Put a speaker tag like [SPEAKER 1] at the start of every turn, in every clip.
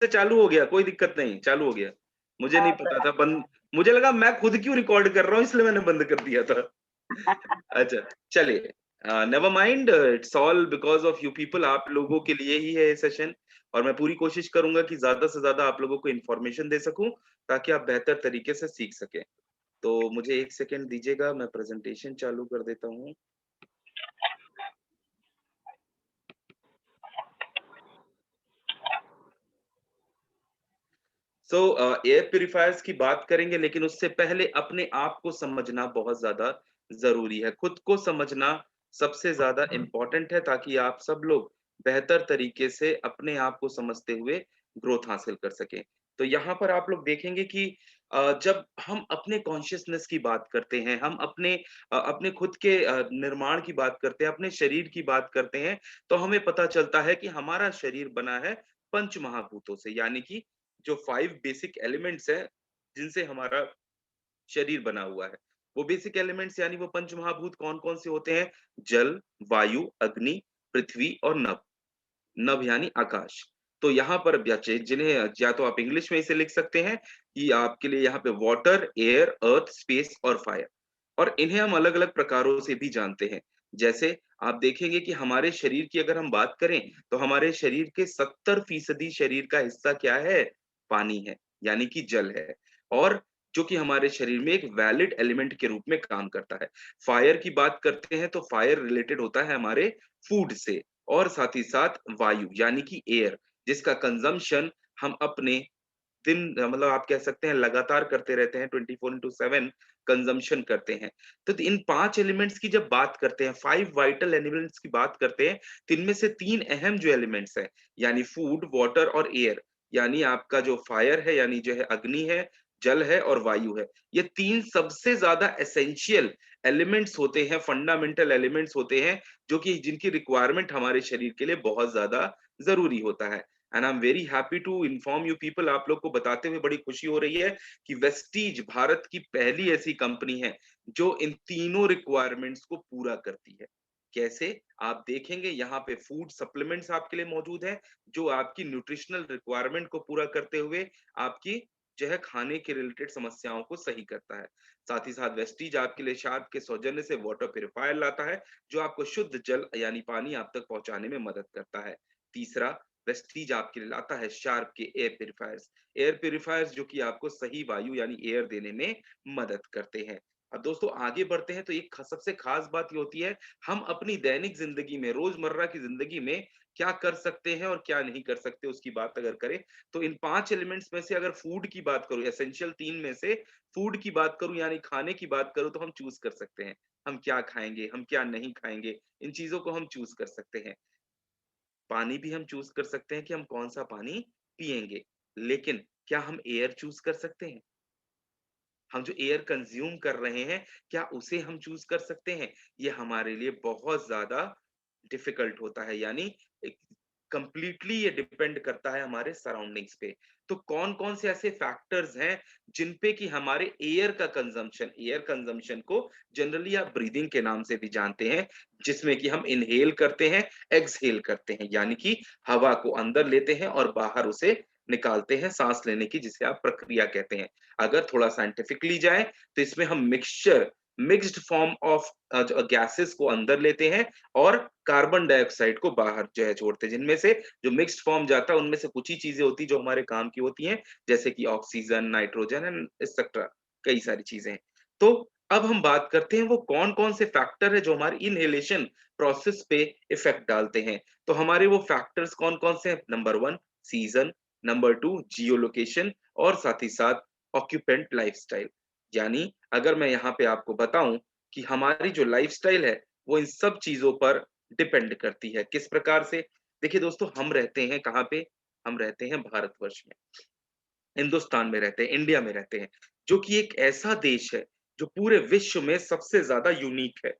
[SPEAKER 1] से चालू हो गया, कोई दिक्कत नहीं, चालू हो गया। मुझे नहीं पता था
[SPEAKER 2] तो
[SPEAKER 1] बंद, मुझे लगा मैं खुद क्यों रिकॉर्ड कर रहा हूँ इसलिए मैंने बंद कर दिया था। अच्छा, चलिए, never mind, it's all because of you people, आप लोगों के लिए ही है ये सेशन, और मैं पूरी कोशिश करूँगा कि ज़्यादा से ज़्यादा आप लोगों को इन्फॉर्मेशन दे सकूँ, ताकि आप बेहतर तरीके से सीख सकें। तो मुझे 1 सेकंड दीजिएगा, मैं प्रेज़ेंटेशन चालू कर देता हूँ। एयर प्यूरीफायर्स की बात करेंगे, लेकिन उससे पहले अपने आप को समझना बहुत ज़्यादा ज़रूरी है। खुद को समझना सबसे ज़्यादा इम्पोर्टेंट है, ताकि आप सब लोग बेहतर तरीके से अपने आप को समझते हुए ग्रोथ हासिल कर सकें। तो यहाँ पर आप लोग देखेंगे कि जब हम अपने कॉन्शियसनेस की बात करते हैं, हम अपने खुद के निर्माण की बात करते हैं, अपने शरीर की बात करते हैं, तो हमें पता चलता है कि हमारा शरीर बना है पंच महाभूतों से, यानी कि जो 5 बेसिक एलिमेंट्स हैं, जिनसे हमारा शरीर बना हुआ है। वो बेसिक एलिमेंट्स यानी वो पंच महाभूत कौन-कौन से होते हैं? जल, वायु, अग्नि, पृथ्वी और नभ। नभ यानी आकाश। तो यहाँ पर बचे जिन्हें या तो आप इंग्लिश में इसे लिख सकते हैं, कि आपके लिए यहाँ पे वाटर, एयर, अर्थ, स्पेस और फायर। और इन्हें हम अलग-अलग प्रकारों से भी जानते हैं। जैसे आप देखेंगे कि हमारे शरीर की अगर हम बात करें, तो हमारे शरीर के 70% शरीर का हिस्सा क्या है? पानी है, यानी कि जल है। और जो कि हमारे शरीर में एक वैलिड एलिमेंट के रूप में काम करता है। फायर की बात करते हैं, तो फायर रिलेटेड होता है हमारे फूड से, और साथ ही साथ वायु यानी कि एयर, जिसका कंजम्पशन हम अपने दिन मतलब आप कह सकते हैं लगातार करते रहते हैं, 24/7 कंजम्पशन करते हैं। तो इन 5 एलिमेंट्स की जब बात करते हैं, 5 वाइटल एलिमेंट्स की बात करते हैं, तो इनमें से 3 अहम जो एलिमेंट्स हैं, यानी फूड, वाटर और एयर, यानी आपका जो फायर है, यानी जो है अग्नि है, जल है और वायु है। ये 3 सबसे ज़्यादा एसेंशियल एलिमेंट्स होते हैं, फंडामेंटल एलिमेंट्स होते हैं, जो कि जिनकी रिक्वायरमेंट हमारे शरीर के लिए बहुत ज़्यादा ज़रूरी होता है। And I am very happy to inform you people, आप लोग को बताते हुए बड़ी खुशी हो रही है कि वेस्टीज भारत की पहली ऐसी कंपनी है जो इन तीनों रिक्वायरमेंट्स को पूरा करती है। कैसे? आप देखेंगे यहाँ पे फूड सप्लीमेंट्स आपके लिए मौजूद है, जो आपकी न्यूट्रिशनल रिक्वायरमेंट को पूरा करते हुए आपकी जो है खाने के रिलेटेड समस्याओं को सही करता है। साथ ही साथ वेस्टीज आपके लिए शार्प के सौजन्य से वाटर प्यूरिफायर लाता है, जो आपको शुद्ध जल यानी पानी आप तक पहुंचाने में मदद करता है। तीसरा, वेस्टीज आपके लिए लाता है शार्प के एयर प्यूरिफायर्स। एयर प्यूरिफायर्स जो कि आपको सही वायु यानी एयर देने में मदद करते हैं। अब दोस्तों आगे बढ़ते हैं, तो एक सबसे खास बात ये होती है, हम अपनी दैनिक जिंदगी में, रोजमर्रा की जिंदगी में क्या कर सकते हैं और क्या नहीं कर सकते, उसकी बात अगर करें, तो इन 5 एलिमेंट्स में से अगर फूड की बात करूं, एसेंशियल 3 में से फूड की बात करूं यानी खाने की बात करूं, तो हम चूज कर सकते हैं हम क्या खाएंगे, हम क्या नहीं खाएंगे, इन चीजों को हम चूज कर सकते हैं। पानी भी हम चूज़ कर सकते हैं कि हम कौन-सा पानी पिएँगे। लेकिन क्या हम एयर चूज़ कर सकते हैं? हम जो एयर कंज़्यूम कर रहे हैं, क्या उसे हम चूज़ कर सकते हैं? ये हमारे लिए बहुत ज़्यादा डिफ़िकल्ट होता है, यानी एक कंप्लीटली ये डिपेंड करता है हमारे सराउंडिंग्स पे। तो कौन-कौन से ऐसे फैक्टर्स हैं जिन पे कि हमारे एयर कंज़म्पशन को जनरली आप ब्रीथिंग के नाम से भी जानते हैं, जिसमें कि हम इन्हेल करते हैं, एक्सहेल करते हैं, यानी कि हवा को अंदर लेते हैं और बाहर उसे निकालते हैं, साँस लेने की, जिसे आप प्रक्रिया कहते हैं। अगर थोड़ा साइंटिफिकली जाएँ, तो इसमें हम मिक्स्ड फॉर्म ऑफ जो गैसेस को अंदर लेते हैं और कार्बन डाइऑक्साइड को बाहर जो है छोड़ते हैं, जिनमें से जो मिक्स्ड फॉर्म जाता है उनमें से कुछ ही चीजें होती है जो हमारे काम की होती हैं, जैसे कि ऑक्सीजन, नाइट्रोजन एंड एक्सेट्रा, कई सारी चीजें हैं। तो अब हम बात करते हैं वो कौन कौन से फैक्टर है जो हमारी इनहेलेशन प्रोसेस पे इफेक्ट डालते हैं। तो हमारे वो फैक्टर्स कौन कौन से हैं? नंबर 1 सीजन, नंबर 2 जियो लोकेशन, और साथ ही साथ ऑक्यूपेंट लाइफस्टाइल। यानी अगर मैं यहाँ पे आपको बताऊं कि हमारी जो लाइफस्टाइल है वो इन सब चीजों पर डिपेंड करती है। किस प्रकार से? देखिए दोस्तों, हम रहते हैं कहाँ पे? हम रहते हैं भारतवर्ष में, हिंदुस्तान में रहते हैं, इंडिया में रहते हैं, जो कि एक ऐसा देश है जो पूरे विश्व में सबसे ज्यादा यूनिक है।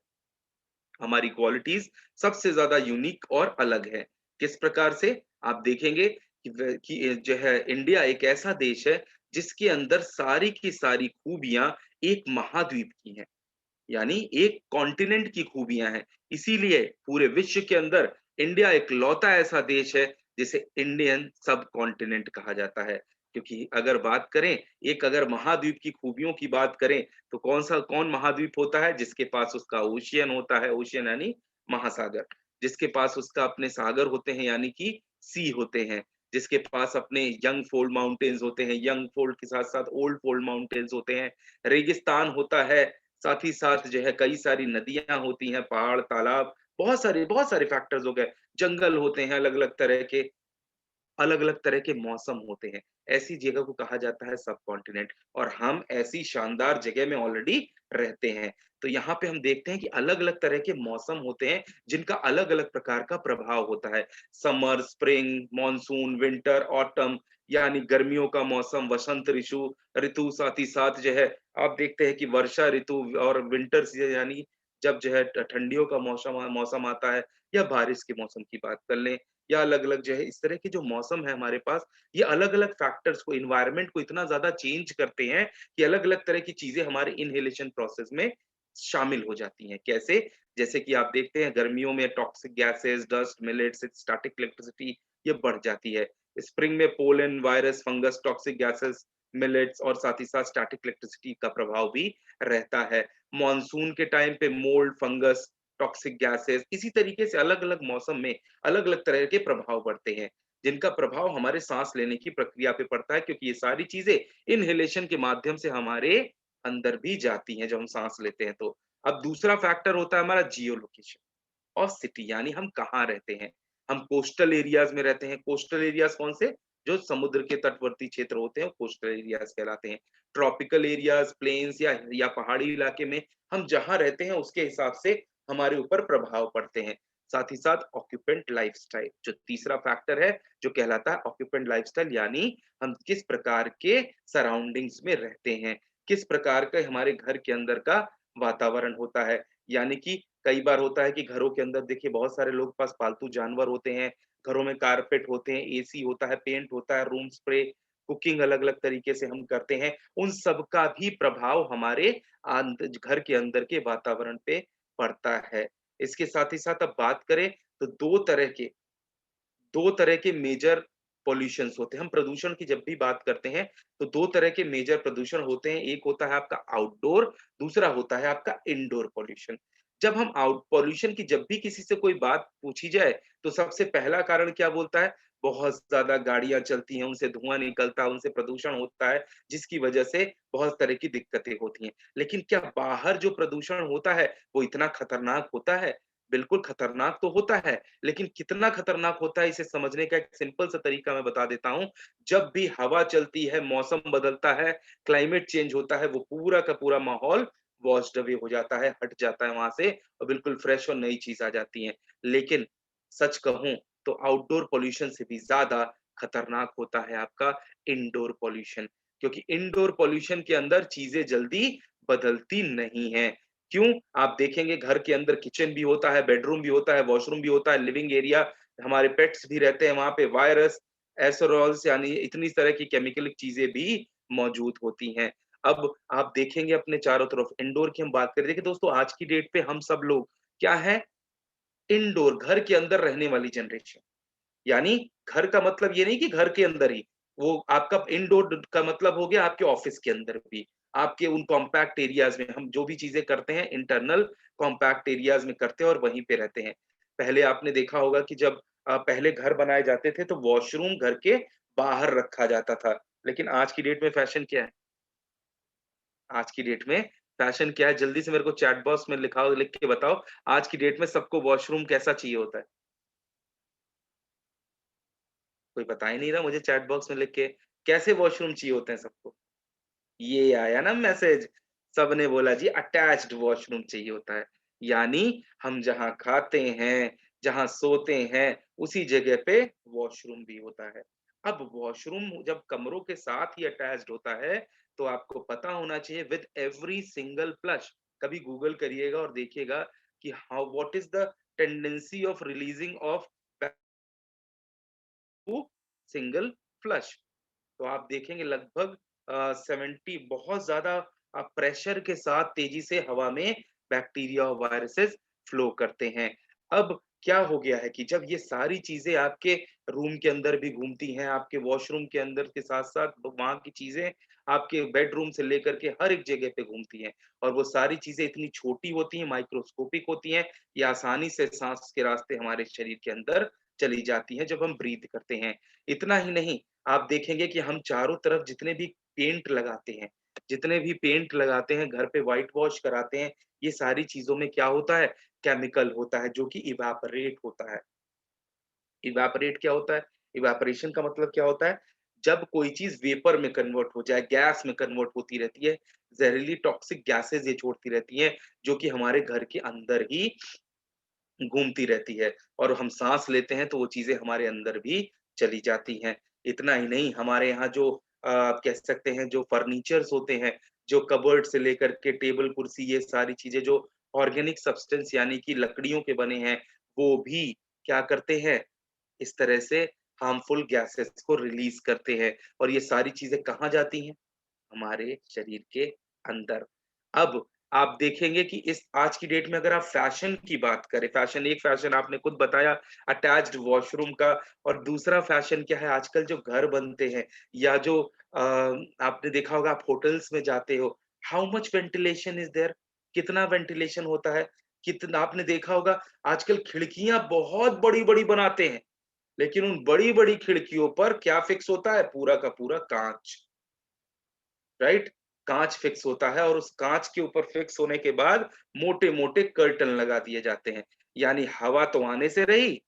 [SPEAKER 1] हमारी क्वालिटीज सबसे ज्यादा यूनिक और अलग है। किस प्रकार से? आप देखेंगे कि जो है इंडिया एक ऐसा देश है जिसके अंदर सारी की सारी खूबियां एक महाद्वीप की हैं, यानी एक कॉन्टिनेंट की खूबियां हैं। इसीलिए पूरे विश्व के अंदर इंडिया एक लौता ऐसा देश है जिसे इंडियन सब कॉन्टिनेंट कहा जाता है। क्योंकि अगर बात करें, एक अगर महाद्वीप की खूबियों की बात करें, तो कौन महाद्वीप होता है जिसके पास उसका ओशियन होता है, ओशियन यानी महासागर, जिसके पास उसका अपने सागर होते हैं यानी कि सी होते हैं, जिसके पास अपने यंग फोल्ड माउंटेन्स होते हैं, यंग फोल्ड के साथ-साथ ओल्ड फोल्ड माउंटेन्स होते हैं, रेगिस्तान होता है, साथ ही साथ जो है कई सारी नदियाँ होती हैं, पहाड़, तालाब, बहुत सारे फैक्टर्स हो गए, जंगल होते हैं अलग-अलग तरह के, अलग-अलग तरह के मौसम होते हैं। ऐसी जगह को कहा जाता है सबकॉन्टिनेंट, और हम ऐसी शानदार जगह में ऑलरेडी रहते हैं। तो यहाँ पे हम देखते हैं कि अलग-अलग तरह के मौसम होते हैं, जिनका अलग-अलग प्रकार का प्रभाव होता है। Summer, spring, monsoon, winter, autumn, यानी गर्मियों का मौसम, वसंत ऋतु साथ ही साथ जो है आप देखते हैं कि वर्षा ऋतु और विंटर सीज़न, यानी जब जो है ठंडियों का मौसम आता है, या बारिश के मौसम की बात कर लें, या अलग-अलग जो है इस तरह के जो मौसम है हमारे पास, ये अलग-अलग फैक्टर्स को, एनवायरनमेंट को इतना ज़्यादा चेंज करते हैं कि अलग-अलग तरह की चीज़ें हमारे इन्हेलेशन प्रोसेस में शामिल हो जाती हैं। कैसे? जैसे कि आप देखते हैं गर्मियों में toxic gases, dust, millets, static electricity ये बढ़ जाती है। स्प्रिंग में pollen, virus, fungus, toxic gases, millets और साथ ही साथ स्टैटिक इलेक्ट्रिसिटी का प्रभाव भी रहता है। मॉनसून के टाइम पे मोल्ड, फंगस, टॉक्सिक गैसेस, इसी तरीके से अलग-अलग मौसम में अलग-अलग तरह के प्रभाव पड़ते हैं, जिनका प्रभाव हमारे साँस लेने की प्रक्रिया पे पड़ता है, क्योंकि ये सारी चीज़ें इन्हेलेशन के माध्यम से हमारे अंदर भी जाती हैं जब हम साँस लेते हैं तो। अब दूसरा फैक्टर होता है हमारा जियो लोकेशन और सिटी, यानी हम कहाँ रहते हैं। हम कोस्टल एरियाज़ में रहते हैं। कोस्टल एरियाज़ कौन से? जो समुद्र के तटवर्ती क्षेत्र होते हैं, वो कोस्टल एरियाज़ कहलाते हैं। ट्रॉपिकल एरियाज़, प्लेन्स या पहाड़ी इलाके में हम जहाँ रहते हैं उसके हिसाब से हमारे ऊपर प्रभाव पड़ते हैं। साथ ही साथ ऑक्यूपेंट लाइफ़स्टाइल, जो तीसरा फैक्टर है, जो कहलाता है ऑक्यूपेंट लाइफ़स्टाइल, यानी हम किस प्रकार के सराउंडिंग्स में रहते हैं, किस प्रकार का हमारे घर के अंदर का वातावरण होता है। यानी कि कई बार होता है कि घरों के अंदर देखिए बहुत सारे लोग के पास पालतू जानवर होते हैं, घरों में कारपेट होते हैं, एसी होता है, पेंट होता है, रूम स्प्रे, कुकिंग अलग-अलग तरीके से हम करते हैं। उन सब का भी प्रभाव हमारे घर के अंदर के वातावरण पे पड़ता है। इसके साथ ही साथ अब बात करें तो 2 तरह के मेजर पॉल्यूशंस होते हैं। हम प्रदूषण की जब भी बात करते हैं, तो 2 तरह के मेजर प्रदूषण होते हैं। एक होता है आपका आउटडोर, दूसरा होता है आपका इनडोर पॉल्यूशन। जब हम आउट पॉल्यूशन की जब भी किसी से कोई बात पूछी जाए, तो सबसे पहला कारण क्या बोलता है? बहुत ज़्यादा गाड़ियाँ चलती हैं, उनसे धुआँ निकलता है, उनसे प्रदूषण होता है, जिसकी वजह से बहुत तरह की दिक्कतें होती हैं। लेकिन क्या बाहर जो प्रदूषण होता है, वो इतना खतरनाक होता है? बिल्कुल खतरनाक तो होता है, लेकिन कितना खतरनाक होता है इसे समझने का एक सिंपल सा तरीका मैं बता देता हूँ। जब भी हवा चलती है, मौसम बदलता है, क्लाइमेट चेंज होता है, वो पूरा का पूरा माहौल वॉश्ड अवे हो जाता है, हट जाता है वहाँ से और बिल्कुल फ्रेश और नई चीज़ आ जाती है। लेकिन सच कहूँ तो आउटडोर पॉल्यूशन से भी ज़्यादा खतरनाक होता है आपका इनडोर पॉल्यूशन, क्योंकि इनडोर पॉल्यूशन के अंदर चीज़ें जल्दी बदलती नहीं हैं। क्यों? आप देखेंगे घर के अंदर किचन भी होता है, बेडरूम भी होता है, वॉशरूम भी होता है, लिविंग एरिया, हमारे पेट्स भी रहते हैं वहाँ पे, वायरस, एरोसोल्स यानी इतनी तरह की केमिकल चीज़ें भी मौजूद होती हैं। अब आप देखेंगे अपने चारों तरफ इंडोर की हम बात करें, देखिए दोस्तों आज की डेट पे हम सब लोग क्या हैं? इंडोर, घर के अंदर रहने वाली जनरेशन। यानी घर का मतलब ये नहीं कि घर के अंदर ही, वो आपका इंडोर का मतलब हो गया आपके ऑफिस के अंदर भी, आपके उन कॉम्पैक्ट एरियाज़ में हम जो भी चीज़ें करते हैं इंटरनल कॉम्पैक्ट एरियाज़ में करते हैं और वहीं पे रहते हैं। पहले आपने देखा होगा कि जब पहले घर बनाए जाते थे तो वॉशरूम घर के बाहर रखा जाता था, लेकिन आज की डेट में फैशन क्या है? आज की डेट में फैशन क्या है? जल्दी से मेरे को चैट बॉक्स में लिख के बताओ, आज की डेट में सबको वॉशरूम कैसा चाहिए होता है? कोई बता ही नहीं रहा मुझे चैट बॉक्स में लिख के, कैसे वॉशरूम चाहिए होते हैं सबको? ये आया ना मैसेज, सबने बोला जी अटैच्ड वॉशरूम चाहिए होता है। यानी हम जहाँ खाते हैं, जहाँ सोते हैं, उसी जगह पे वॉशरूम भी होता है। अब वॉशरूम जब कमरों के साथ ही अटैच्ड होता है, तो आपको पता होना चाहिए विथ एवरी सिंगल फ्लश, कभी गूगल करिएगा और देखिएगा कि how what is the tendency of releasing of single flush. तो आप देखेंगे लगभग 70 बहुत ज़्यादा प्रेशर के साथ तेज़ी से हवा में बैक्टीरिया और वायरसेस फ्लो करते हैं। अब क्या हो गया है कि जब ये सारी चीज़ें आपके रूम के अंदर भी घूमती हैं, आपके वॉशरूम के अंदर के साथ-साथ वहाँ की चीज़ें आपके बेडरूम से लेकर के हर एक जगह पे घूमती हैं। और वो सारी चीज़ें इतनी छोटी होती हैं, माइक्रोस्कोपिक होती हैं, ये आसानी से साँस के रास्ते हमारे शरीर के अंदर चली जाती हैं जब हम ब्रीथ करते हैं। इतना ही नहीं, आप देखेंगे कि हम चारों तरफ जितने भी पेंट लगाते हैं, घर पे व्हाइट वॉश कराते हैं, ये सारी चीज़ों में क्या होता है? केमिकल होता है जो कि इवेपोरेट होता है। इवेपोरेट क्या होता है? इवेपोरेशन का मतलब क्या होता है? जब कोई चीज़ वेपर में कन्वर्ट हो जाए, गैस में कन्वर्ट होती रहती है, ज़हरीली टॉक्सिक गैसेज़ ये छोड़ती रहती हैं, जो कि हमारे घर के अंदर ही घूमती रहती है और हम साँस लेते हैं तो वो चीज़ें हमारे अंदर भी चली जाती हैं। इतना ही नहीं, हमारे यहाँ जो आप कह सकते हैं जो फर्नीचर्स होते हैं, जो कबर्ड से लेकर के टेबल कुर्सी ये सारी चीज़ें जो ऑर्गेनिक सब्सटेंस यानी कि लकड़ियों के बने हैं, वो भी क्या करते हैं, इस तरह से हार्मफुल गैसेस को रिलीज़ करते हैं और ये सारी चीज़ें कहाँ जाती हैं? हमारे शरीर के अंदर। अब आप देखेंगे कि इस आज की डेट में अगर आप फ़ैशन की बात करें, एक फ़ैशन आपने खुद बताया अटैच्ड वॉशरूम का और दूसरा फ़ैशन क्या है आजकल जो घर बनते हैं या जो आपने देखा होगा आप होटल्स में जाते हो, how much ventilation is there? कितना वेंटिलेशन होता है? कितना आपने देखा होगा आजकल खिड़कियाँ बहुत बड़ी-बड़ी बनाते हैं, लेकिन उन बड़ी-बड़ी खिड़कियों पर क्या फ़िक्स होता है? पूरा का पूरा काँच। राइट? काँच फिक्स होता है और उस काँच के ऊपर फिक्स होने के बाद मोटे-मोटे कर्टन लगा दिए जाते हैं। यानी हवा तो आने से रही,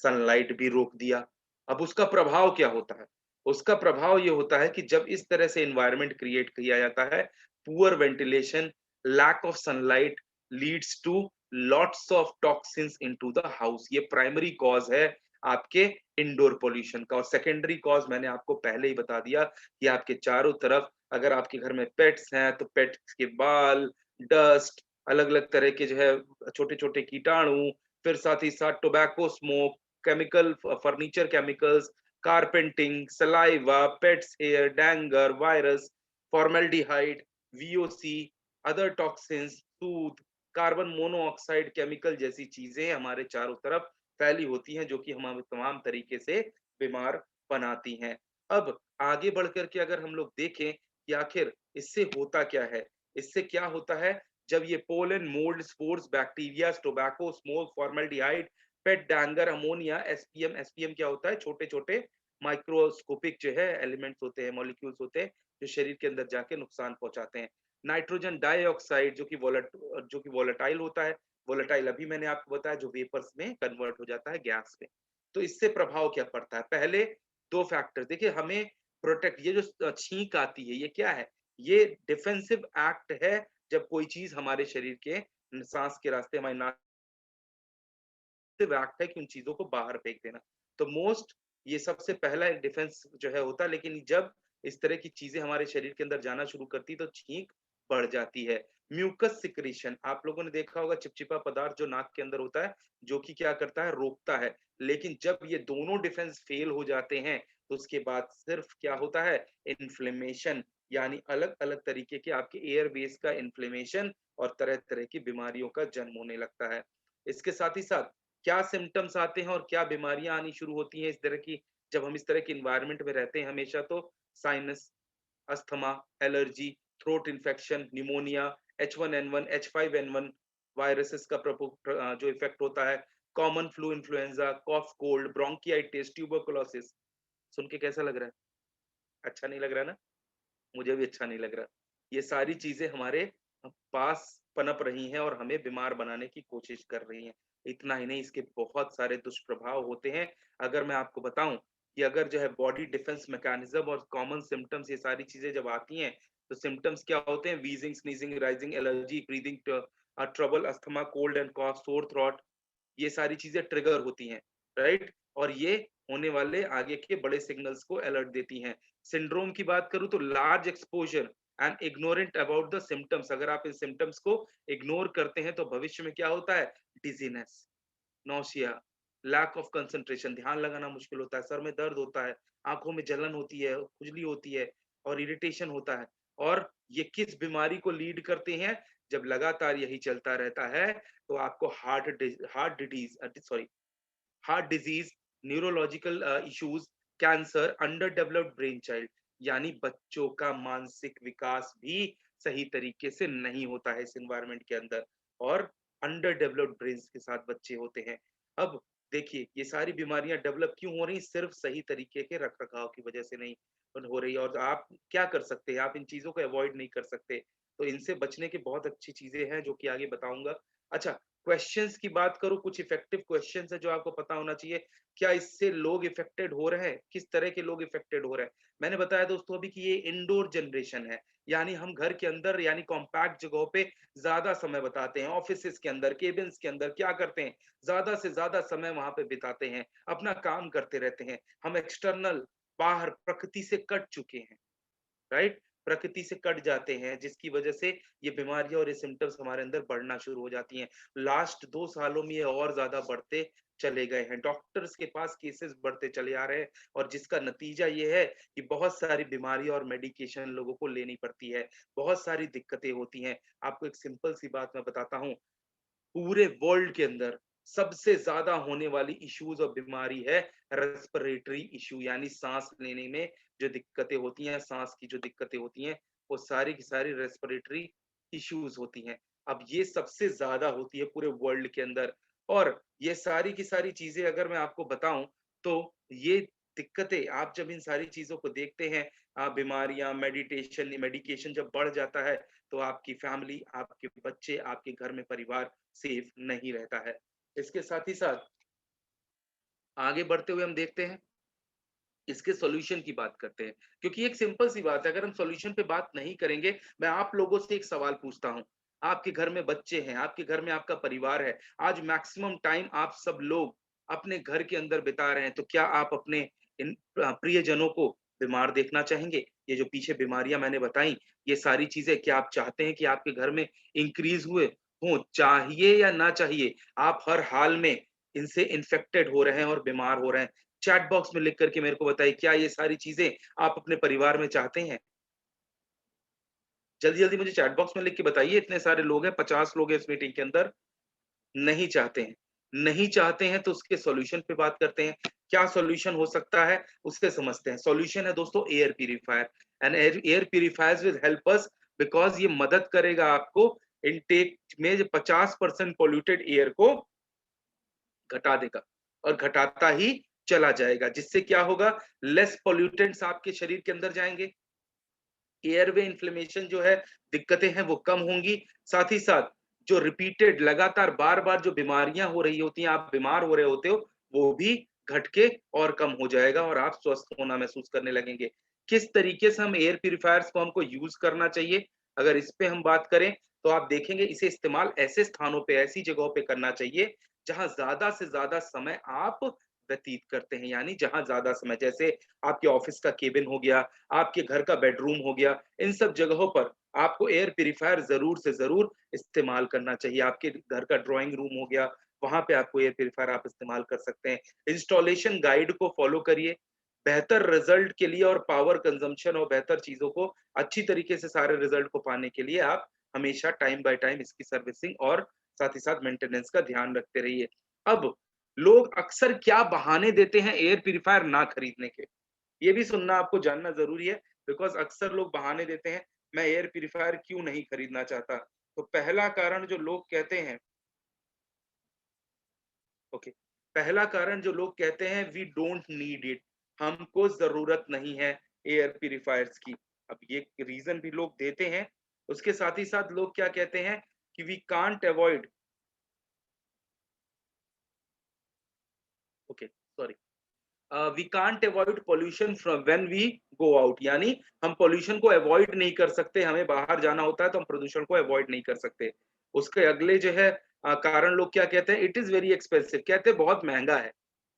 [SPEAKER 1] सनलाइट भी रोक दिया। अब उसका प्रभाव क्या होता है? उसका प्रभाव ये होता है कि जब इस तरह से एनवायरनमेंट क्रिएट किया जाता है, poor ventilation, lack of sunlight leads to lots of toxins into the house. ये प्राइमरी कॉज़ है आपके इंडोर पॉल्यूशन का और सेकेंडरी कॉज़ मैंने आपको पहले ही बता दिया कि आपके चारों तरफ अगर आपके घर में पेट्स हैं, तो पेट्स के बाल, डस्ट, अलग-अलग तरह के जो है छोटे-छोटे कीटाणु, फिर साथ ही साथ tobacco smoke, furniture chemicals, carpeting, saliva, pets hair, dander, virus, formaldehyde, VOC, other toxins, soot, carbon monoxide chemical जैसी चीजें हमारे चारों तरफ फैली होती हैं जो कि हमें तमाम तरीके से बीमार बनाती हैं। अब आगे बढ़ कर के अगर हम लोग देखें कि आखिर इससे होता क्या है? इससे क्या होता है जब ये pollen, mould, spores, bacteria, tobacco, smoke, formaldehyde, pet dander, ammonia, SPM SPM क्या होता है? छोटे-छोटे माइक्रोस्कोपिक जो है एलिमेंट्स होते हैं, मॉलिक्यूल्स होते हैं, जो शरीर के अंदर जाके नुकसान पहुँचाते हैं। नाइट्रोजन डाइऑक्साइड जो कि वोलेटाइल होता है, वोलेटाइल अभी मैंने आपको बताया जो वेपर्स में कन्वर्ट हो जाता है गैस में। तो इससे प्रभाव क्या पड़ता है? पहले 2 फैक्टर देखिए हमें प्रोटेक्ट ये जो छींक आती है, ये क्या है? ये डिफेंसिव एक्ट है, जब कोई चीज़ हमारे शरीर के साँस के रास्ते हमारी नाक एक्ट है कि उन चीज़ों को बाहर फेंक देना। तो मोस्ट ये सबसे पहला डिफेंस जो है होता है, लेकिन जब इस तरह की चीज़ें हमारे शरीर के अंदर जाना शुरू करती है, तो छींक बढ़ जाती है। म्यूकस सिक्रीशन आप लोगों ने देखा होगा चिपचिपा पदार्थ जो नाक के अंदर होता है, जो कि क्या करता है रोकता है। लेकिन जब ये दोनों डिफेंस फेल हो जाते हैं, तो उसके बाद सिर्फ क्या होता है इन्फ्लेमेशन यानी अलग-अलग तरीके के आपके एयरवेज़ का इन्फ्लेमेशन और तरह-तरह की बीमारियों का जन्म होने लगता है। इसके साथ ही साथ क्या सिम्पटम्स आते हैं और क्या बीमारियाँ आनी शुरू होती हैं इस तरह की जब हम इस तरह के एनवायरनमेंट में रहते हैं हमेशा तो sinus, asthma, allergy, throat infection, pneumonia, H1N1, H5N1 viruses का जो इफेक्ट होता है, कॉमन फ्लू इन्फ्लुएंजा, कॉफ कोल्ड, ब्रोंकियाइटिस, ट्यूबरकुलोसिस। सुन के कैसा लग रहा है? अच्छा नहीं लग रहा है ना? मुझे भी अच्छा नहीं लग रहा। ये सारी चीज़ें हमारे पास पनप रही हैं और हमें बीमार बनाने की कोशिश कर रही हैं। इतना ही नहीं इसके बहुत सारे दुष्प्रभाव होते हैं। अगर मैं आपको बताऊँ कि अगर जो है बॉडी डिफेंस मैकेनिज़्म और कॉमन सिम्पटम्स ये सारी चीज़ें जब आती हैं, तो सिम्पटम्स क्या होते हैं? Wheezing, sneezing, rising, allergy, breathing trouble, asthma, cold and cough, sore throat ये सारी चीज़ें ट्रिगर होती हैं, राइट? और ये होने वाले आगे के बड़े सिग्नल्स को अलर्ट देती हैं। सिंड्रोम की बात करूँ तो large exposure and ignorant about the symptoms अगर आप इन सिम्पटम्स को इग्नोर करते हैं तो भविष्य में क्या होता है? Dizziness, nausea, lack of concentration ध्यान लगाना मुश्किल होता है, सर में दर्द होता है, आँखों में जलन होती है, खुजली होती है और इरिटेशन होता है। और ये किस बीमारी को लीड करते हैं? जब लगातार यही चलता रहता है, तो आपको heart disease neurological issues, cancer, under developed brain child, यानी बच्चों का मानसिक विकास भी सही तरीके से नहीं होता है इस एनवायरनमेंट के अंदर, और अंडर डेवलप्ड ब्रेन के साथ बच्चे होते हैं। अब देखिए, ये सारी बीमारियां डेवलप क्यों हो रही, सिर्फ सही तरीके के रख रखाव की वजह से नहीं हो रही है। और आप क्या कर सकते हैं, आप इन चीजों को अवॉइड नहीं कर सकते, तो इनसे बचने की बहुत अच्छी चीजें हैं जो कि आगे बताऊंगा। अच्छा, क्वेश्चंस की बात करूं, कुछ इफेक्टिव क्वेश्चंस है जो आपको पता होना चाहिए। क्या इससे लोग इफेक्टेड हो रहे हैं, किस तरह के लोग इफेक्टेड हो रहे हैं? मैंने बताया दोस्तों अभी कि ये इंडोर जनरेशन है, यानी हम घर के अंदर यानी कॉम्पैक्ट जगहों पे ज्यादा समय बिताते हैं, ऑफिसेस के अंदर, केबिन्स के अंदर क्या करते हैं, ज्यादा से ज्यादा समय वहां पे बिताते हैं, अपना काम करते रहते हैं। हम एक्सटर्नल, बाहर प्रकृति से कट चुके हैं, राइट? प्रकृति से कट जाते हैं, जिसकी वजह से ये बीमारियां और ये सिम्टम्स हमारे अंदर बढ़ना शुरू हो जाती हैं। लास्ट 2 सालों में ये और ज़्यादा बढ़ते चले गए हैं। डॉक्टर्स के पास केसेस बढ़ते चले आ रहे हैं, और जिसका नतीजा ये है कि बहुत सारी बीमारियां और मेडिकेशन लोगों को लेनी पड़ती है। बहुत सारी दिक्कतें होती हैं। आपको एक सिंपल सी बात मैं बताता हूँ, पूरे वर्ल्ड के अंदर सबसे ज्यादा होने वाली इश्यूज और बीमारी है रेस्पिरेटरी इश्यू, यानी सांस लेने में जो दिक्कतें होती हैं, सांस की जो दिक्कतें होती हैं, वो सारी की सारी रेस्पिरेटरी इश्यूज होती हैं। अब ये सबसे ज्यादा होती है पूरे वर्ल्ड के अंदर। और ये सारी की सारी चीजें अगर मैं आपको बताऊं, तो ये दिक्कतें आप जब इन सारी चीजों को देखते हैं, बीमारियां, मेडिटेशन मेडिकेशन जब बढ़ जाता है, तो आपकी फैमिली, आपके बच्चे, आपके घर में परिवार सेफ नहीं रहता है। इसके साथ ही साथ आगे बढ़ते हुए हम देखते हैं, इसके सॉल्यूशन की बात करते हैं, क्योंकि एक सिंपल सी बात है, अगर हम सॉल्यूशन पे बात नहीं करेंगे, मैं आप लोगों से एक सवाल पूछता हूं। आपके घर में बच्चे हैं, आपके घर में आपका परिवार है, आज मैक्सिमम टाइम आप सब लोग अपने घर के अंदर बिता रहे हैं, तो क्या आप अपने इन प्रियजनों को बीमार देखना चाहेंगे? ये जो पीछे बीमारियां मैंने बताई, ये सारी चीजें क्या आप चाहते हैं कि आपके घर में इंक्रीज हुए हो, चाहिए या ना चाहिए? आप हर हाल में इनसे इन्फेक्टेड हो रहे हैं और बीमार हो रहे हैं। चैट बॉक्स में लिख करके मेरे को बताइए, क्या ये सारी चीजें आप अपने परिवार में चाहते हैं? जल्दी जल्दी मुझे चैट बॉक्स में लिख के बताइए, इतने सारे लोग हैं, 50 लोग हैं इस मीटिंग के अंदर। नहीं चाहते हैं। नहीं चाहते हैं तो उसके सॉल्यूशन पे बात करते हैं। क्या सॉल्यूशन हो सकता है, उससे समझते हैं। सॉल्यूशन है दोस्तों air purifier, and air purifiers will help us, because ये मदद करेगा आपको इनटेक में जो 50% पॉल्यूटेड एयर को घटा देगा, और घटाता ही चला जाएगा, जिससे क्या होगा, लेस पॉल्यूटेंट्स आपके शरीर के अंदर जाएंगे, एयरवे इन्फ्लेमेशन जो है, दिक्कतें हैं वो कम होंगी। साथ ही साथ जो रिपीटेड लगातार बार-बार जो बीमारियां हो रही होती हैं, आप बीमार हो रहे होते हो, वो भी घट के और कम हो जाएगा, और आप स्वस्थ होना महसूस करने लगेंगे। किस तरीके से हम एयर प्यूरीफायर्स को हमको यूज करना चाहिए, अगर इस पे हम बात करें, तो आप देखेंगे इसे इस्तेमाल ऐसे स्थानों पे, ऐसी जगहों पे करना चाहिए जहां ज्यादा से ज्यादा समय आप व्यतीत करते हैं, यानी जहां ज्यादा समय, जैसे आपके ऑफिस का केबिन हो गया, आपके घर का बेडरूम हो गया, इन सब जगहों पर आपको एयर प्यूरीफायर ज़रूर से ज़रूर इस्तेमाल करना चाहिए। आपके घर का ड्राइंग रूम हो गया, वहाँ पे आपको एयर प्यूरीफायर आप इस्तेमाल कर सकते हैं। इंस्टॉलेशन गाइड को फॉलो करिए। बेहतर रिजल्ट के लिए और पावर कंजम्पशन और बेहतर चीज़ों को अच्छी तरीके से सारे रिजल्ट को पाने के लिए आप हमेशा टाइम बाय टाइम इसकी सर्विसिंग और साथ ही साथ मेंटेनेंस का ध्यान रखते रहिए। अब लोग अक्सर क्या बहाने देते हैं एयर प्यूरीफायर ना खरीदने के? ये भी सुनना आपको जानना ज़रूरी है, बिकॉज़ अक्सर लोग बहाने देते हैं, मैं एयर प्यूरीफायर क्यों नहीं खरीदना चाहता। तो पहला कारण जो लोग कहते हैं, ओके, पहला कारण जो लोग कहते हैं, वी डोंट नीड इट, हमको ज़रूरत नहीं है एयर प्यूरीफायर्स की। अब ये रीज़न भी लोग देते हैं। उसके साथ ही साथ लोग क्या कहते हैं कि we can't avoid, okay, sorry, we can't avoid pollution from when we go out, यानी हम पॉल्यूशन को अवॉइड नहीं कर सकते, हमें बाहर जाना होता है तो हम प्रदूषण को अवॉइड नहीं कर सकते। उसके अगले जो है कारण लोग क्या कहते हैं, इट इज वेरी एक्सपेंसिव, कहते हैं बहुत महंगा है।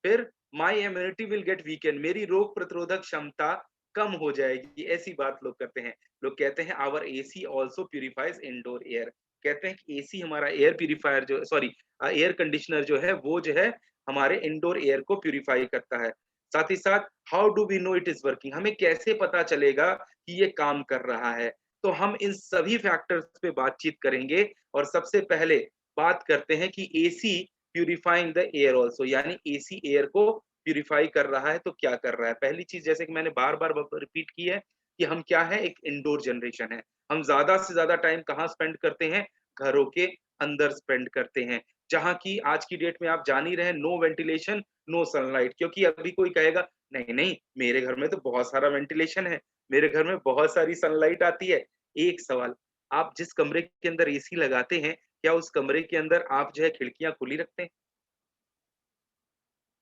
[SPEAKER 1] फिर माई इम्यूनिटी विल गेट वीकेंड, मेरी रोग प्रतिरोधक क्षमता कम हो जाएगी, ऐसी बात लोग करते हैं। लोग कहते हैं our AC also purifies indoor air, कहते हैं कि एसी हमारा एयर प्यूरिफायर जो, सॉरी, एयर कंडीशनर जो है वो जो है हमारे इंडोर एयर को प्यूरिफाई करता है। साथ ही साथ how do we know it is working, हमें कैसे पता चलेगा कि ये काम कर रहा है? तो हम इन सभी फैक्टर्स पे बातचीत करेंगे, और सबसे पहले बात करते हैं कि AC purifying the air also, यानी एसी एयर को प्यूरिफाई कर रहा है तो क्या कर रहा है? पहली चीज़ जैसे कि मैंने बार-बार रिपीट की है कि हम क्या है, एक इंडोर जनरेशन है। हम ज़्यादा से ज़्यादा टाइम कहाँ स्पेंड करते हैं? घरों के अंदर स्पेंड करते हैं। जहाँ की आज की डेट में आप जान ही रहे हैं, नो वेंटिलेशन, नो सनलाइट, क्योंकि अभी कोई कहेगा नहीं, नहीं मेरे घर में तो बहुत सारा वेंटिलेशन है, मेरे घर में बहुत सारी सनलाइट आती है। एक सवाल, आप जिस कमरे के अंदर एसी लगाते हैं, क्या उस कमरे के अंदर आप जो है खिड़कियाँ खुली रखते हैं?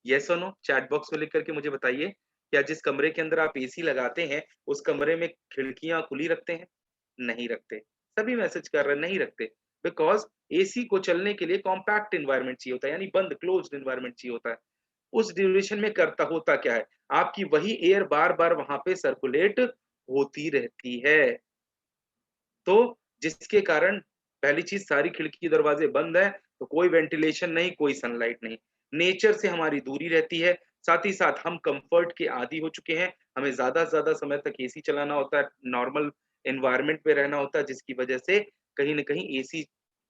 [SPEAKER 1] येस और नो? चैट बॉक्स में लिख कर के मुझे बताइए, क्या जिस कमरे के अंदर आप एसी लगाते हैं, उस कमरे में खिड़कियाँ खुली रखते हैं? नहीं रखते। सभी मैसेज कर रहे हैं, नहीं रखते। बिकॉज़ एसी को चलने के लिए कॉम्पैक्ट एनवायरनमेंट चाहिए होता है, यानी बंद क्लोज्ड एनवायरनमेंट चाहिए होता है। उस ड्यूरेशन में करता होता क्या है? आपकी वही एयर बार-बार वहाँ पे सर्कुलेट होती रहती है। तो जिसके कारण पहली चीज़, सारी खिड़की दरवाजे बंद है, तो कोई वेंटिलेशन नहीं, कोई सनलाइट नहीं। नेचर से हमारी दूरी रहती है, साथ ही साथ हम कम्फर्ट के आदी हो चुके हैं। हमें ज़्यादा से ज़्यादा समय तक एसी चलाना होता है, नॉर्मल एनवायरनमेंट में रहना होता है, जिसकी वजह से कहीं न कहीं एसी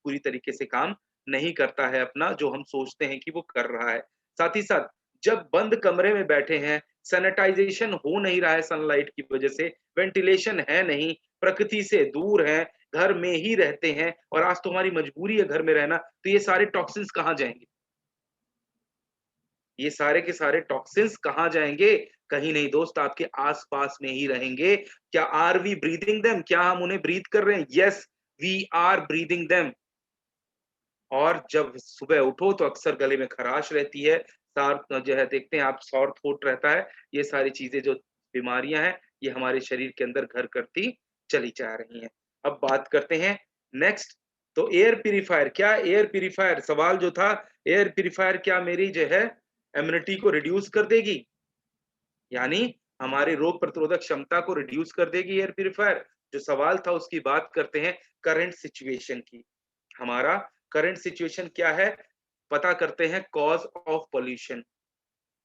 [SPEAKER 1] पूरी तरीके से काम नहीं करता है अपना, जो हम सोचते हैं कि वो कर रहा है। साथ ही साथ जब बंद कमरे में बैठे हैं, सैनिटाइज़ेशन हो नहीं रहा है सनलाइट की वजह से, वेंटिलेशन है नहीं, प्रकृति से दूर हैं, घर में ही रहते हैं और आज तो हमारी मजबूरी है घर में रहना, तो ये सारे टॉक्सिन्स कहाँ जाएँगे? ये सारे के सारे टॉक्सिन्स कहाँ जाएँगे? कहीं नहीं दोस्त, आपके आस-पास में ही रहेंगे। क्या आर वी ब्रीथिंग देम? क्या हम उन्हें ब्रीथ कर रहे हैं? Yes, we are breathing them. और जब सुबह उठो तो अक्सर गले में खराश रहती है, सार जो है देखते हैं आप, सॉर थ्रोट रहता है। ये सारी चीज़ें जो बीमारियाँ हैं, ये हमारे शरीर के अंदर घर करती चली जा रही हैं। अब बात करते हैं नेक्स्ट, तो एयर प्यूरीफायर, क्या एयर प्यूरीफायर, सवाल जो था, एयर प्यूरीफायर क्या मेरी जो है इम्यूनिटी को रिड्यूस कर देगी? यानी हमारी रोग प्रतिरोधक क्षमता को रिड्यूस कर देगी एयर प्यूरीफायर? जो सवाल था उसकी बात करते हैं करंट सिचुएशन की। हमारा करंट सिचुएशन क्या है? पता करते हैं कॉज़ ऑफ पॉल्यूशन।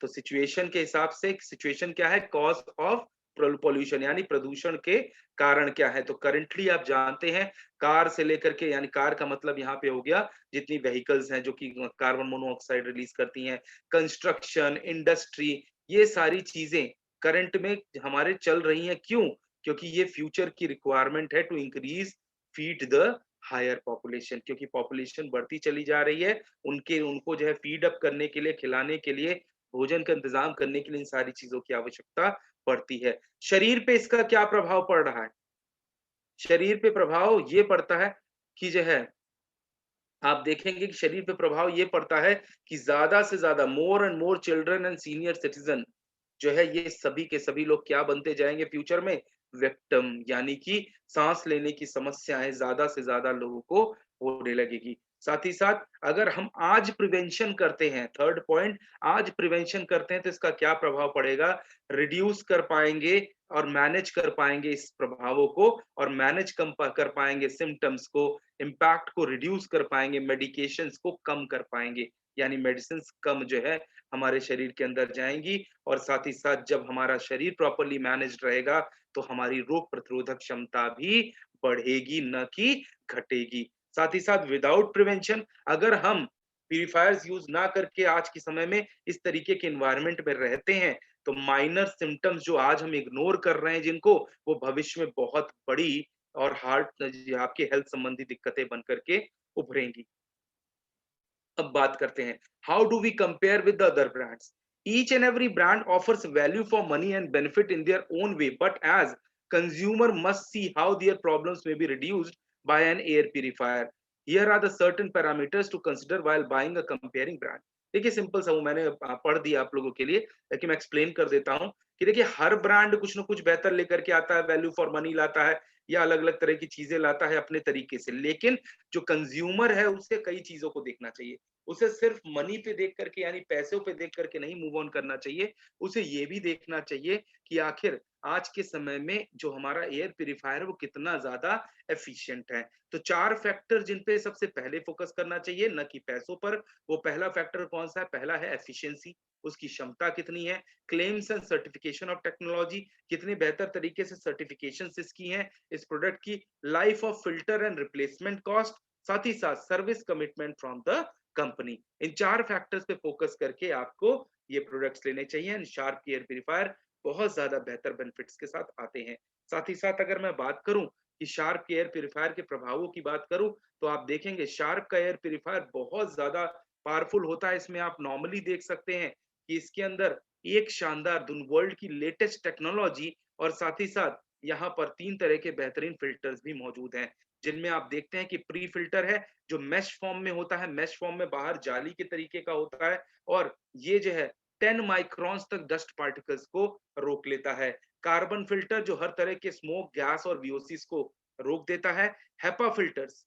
[SPEAKER 1] तो सिचुएशन के हिसाब से सिचुएशन क्या है? कॉज़ ऑफ पॉल्यूशन, यानी प्रदूषण के कारण क्या है? तो करंटली आप जानते हैं, कार से लेकर के, यानी कार का मतलब यहाँ पे हो गया जितनी व्हीकल्स हैं जो कि कार्बन मोनोऑक्साइड रिलीज़ करती हैं, कंस्ट्रक्शन, इंडस्ट्री, ये सारी चीज़ें करंट में हमारे चल रही हैं। क्यों? क्योंकि ये फ्यूचर की रिक्वायरमेंट है to increase feed the higher population, क्योंकि पॉपुलेशन बढ़ती चली जा रही है। उनके उनको जो है फीड अप करने के लिए, खिलाने के लिए, भोजन का इंतज़ाम करने के लिए इन सारी चीज़ों की आवश्यकता पड़ती है। शरीर पे इसका क्या प्रभाव पड़ रहा है? शरीर पे प्रभाव ये पड़ता है कि जो है, आप देखेंगे कि शरीर पे प्रभाव ये पड़ता है कि ज़्यादा से ज़्यादा more and more children and senior citizen जो है, ये सभी के सभी लोग क्या बनते जाएँगे फ्यूचर में? विक्टिम, यानी कि साँस लेने की समस्याएँ ज़्यादा से ज़्यादा लोगों को होने लगेगी। साथ ही साथ अगर हम आज प्रिवेंशन करते हैं, थर्ड पॉइंट, आज प्रिवेंशन करते हैं तो इसका क्या प्रभाव पड़ेगा? रिड्यूस कर पाएँगे और मैनेज कर पाएँगे इस प्रभावों को, और मैनेज कम प कर पाएँगे सिम्पटम्स को, इम्पैक्ट को रिड्यूस कर पाएँगे, मेडिकेशंस को कम कर पाएँगे। यानी मेडिसिन्स कम जो है हमारे शरीर के अंदर जाएँगी, और साथ ही साथ जब हमारा शरीर प्रॉपर्ली मैनेज्ड रहेगा, तो हमारी रोग प्रतिरोधक क्षमता भी बढ़ेगी, न कि घटेगी। साथ ही साथ विदाउट प्रिवेंशन, अगर हम प्यूरीफायर्स यूज़ ना करके आज के समय में इस तरीके के एनवायरनमेंट में रहते हैं, तो माइनर सिम्पटम्स जो आज हम इग्नोर कर रहे हैं जिनको, वो भविष्य में बहुत बड़ी और हार्ट आपके हेल्थ संबंधी दिक्कतें बन करके उभरेंगी। अब बात करते हैं, how do we compare with the other brands? Each and every brand offers value for money and benefit in their own way, but as consumer must see how their problems may be reduced by an air purifier. Here are the certain parameters to consider while buying a comparing brand. देखिए simple सा वो मैंने पढ़ दिया आप लोगों के लिए, लेकिन मैं एक्सप्लेन कर देता हूँ कि देखिए हर ब्रांड कुछ ना कुछ बेहतर लेकर के आता है, वैल्यू फॉर मनी लाता है, या अलग अलग तरह की चीजें लाता है अपने तरीके से, लेकिन जो कंज्यूमर है उसे कई चीजों को देखना चाहिए। उसे सिर्फ मनी पे देख करके, यानी पैसों पे देख करके नहीं मूव ऑन करना चाहिए। उसे ये भी देखना चाहिए कि आखिर आज के समय में जो हमारा एयर प्यूरिफायर है वो कितना ज़्यादा एफिशिएंट है। तो 4 फैक्टर जिन पे सबसे पहले फोकस करना चाहिए, ना कि पैसों पर। वो पहला फैक्टर कौन-सा है? पहला है एफिशिएंसी, उसकी क्षमता कितनी है? Claims and certification of technology, कितनी बेहतर तरीके से सर्टिफिकेशंस इसकी हैं इस प्रोडक्ट की, life of filter and replacement cost, साथ ही साथ service commitment from the company. In 4 factors पे फोकस करके आपको ये प्रोडक्ट्स लेने चाहिए एंड शार्प की एयर प्यूरिफायर बहुत ज्यादा बेहतर बेनिफिट्स के साथ आते हैं। साथ ही साथ अगर मैं बात करूं कि शार्प के एयर प्यूरिफायर के प्रभावों की बात करूं, तो आप देखेंगे शार्प का एयर प्यूरिफायर बहुत ज्यादा पावरफुल होता है। इसमें आप नॉर्मली देख सकते हैं कि इसके अंदर एक शानदार वर्ल्ड की लेटेस्ट टेक्नोलॉजी और साथ ही साथ यहाँ पर 3 तरह के बेहतरीन फ़िल्टर्स भी मौजूद हैं, जिनमें आप देखते हैं कि प्री फ़िल्टर है, जो मेश फ़ॉर्म में होता है, मेश फ़ॉर्म में बाहर जाली के तरीके का होता है और ये जो है 10 माइक्रॉन्स तक डस्ट पार्टिकल्स को रोक लेता है। कार्बन फ़िल्टर जो हर तरह के स्मोक, गैस और वीओसीज़ को रोक देता है। हेपा फ़िल्टर्स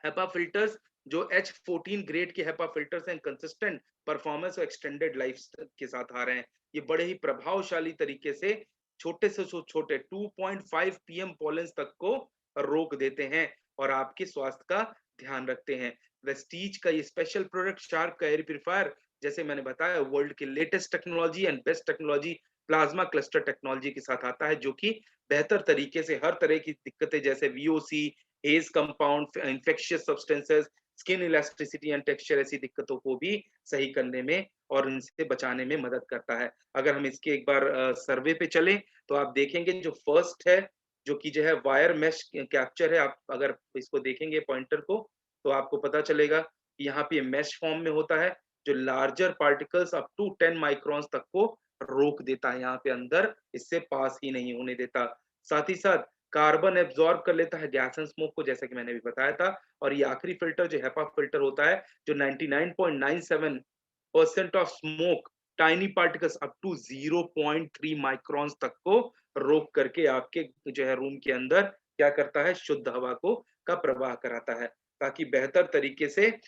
[SPEAKER 1] हेपा फ़िल्टर्स जो H14 ग्रेड के हेपा फ़िल्टर्स हैं, कंसिस्टेंट परफॉर्मेंस और एक्सटेंडेड लाइफ के साथ आ रहे हैं। ये बड़े ही प्रभावशाली तरीके से छोटे से छोटे 2.5 पीएम पॉलेंस तक को रोक देते हैं और आपके स्वास्थ्य का ध्यान रखते हैं। वेस्टीज का ये स्पेशल प्रोडक्ट शार्प का एयर प्यूरिफायर, जैसे मैंने बताया, वर्ल्ड की latest technology and best technology plasma cluster technology के साथ आता है, जो कि बेहतर तरीके से हर तरह की दिक्कतें जैसे VOC, hedge compound, infectious substances, skin elasticity and texture ऐसी दिक्कतों को भी सही करने में और इनसे बचाने में मदद करता है। अगर हम इसके एक बार सर्वे पे चलें, तो आप देखेंगे जो फर्स्ट है, जो कि जो है वायर मेश कैप्चर है। आप अगर इसको देखेंगे पॉइंटर को, तो आपको पता चलेगा कि यहाँ पे मेश फॉर्म में होता है, जो larger particles up to 10 microns तक को रोक देता है, यहाँ पे अंदर इससे पास ही नहीं होने देता। साथ ही साथ कार्बन एब्जॉर्ब कर लेता है गैस एंड स्मोक को, जैसे कि मैंने अभी बताया था। और ये आखिरी फिल्टर जो हेपा फिल्टर होता है, जो 99.97% of smoke tiny particles up to 0.3 microns तक को रोक करके आपके जो है रूम के अंदर क्या करता है, शुद्ध हवा को का प्रवाह कराता है, ताकि बेहतर तरीके से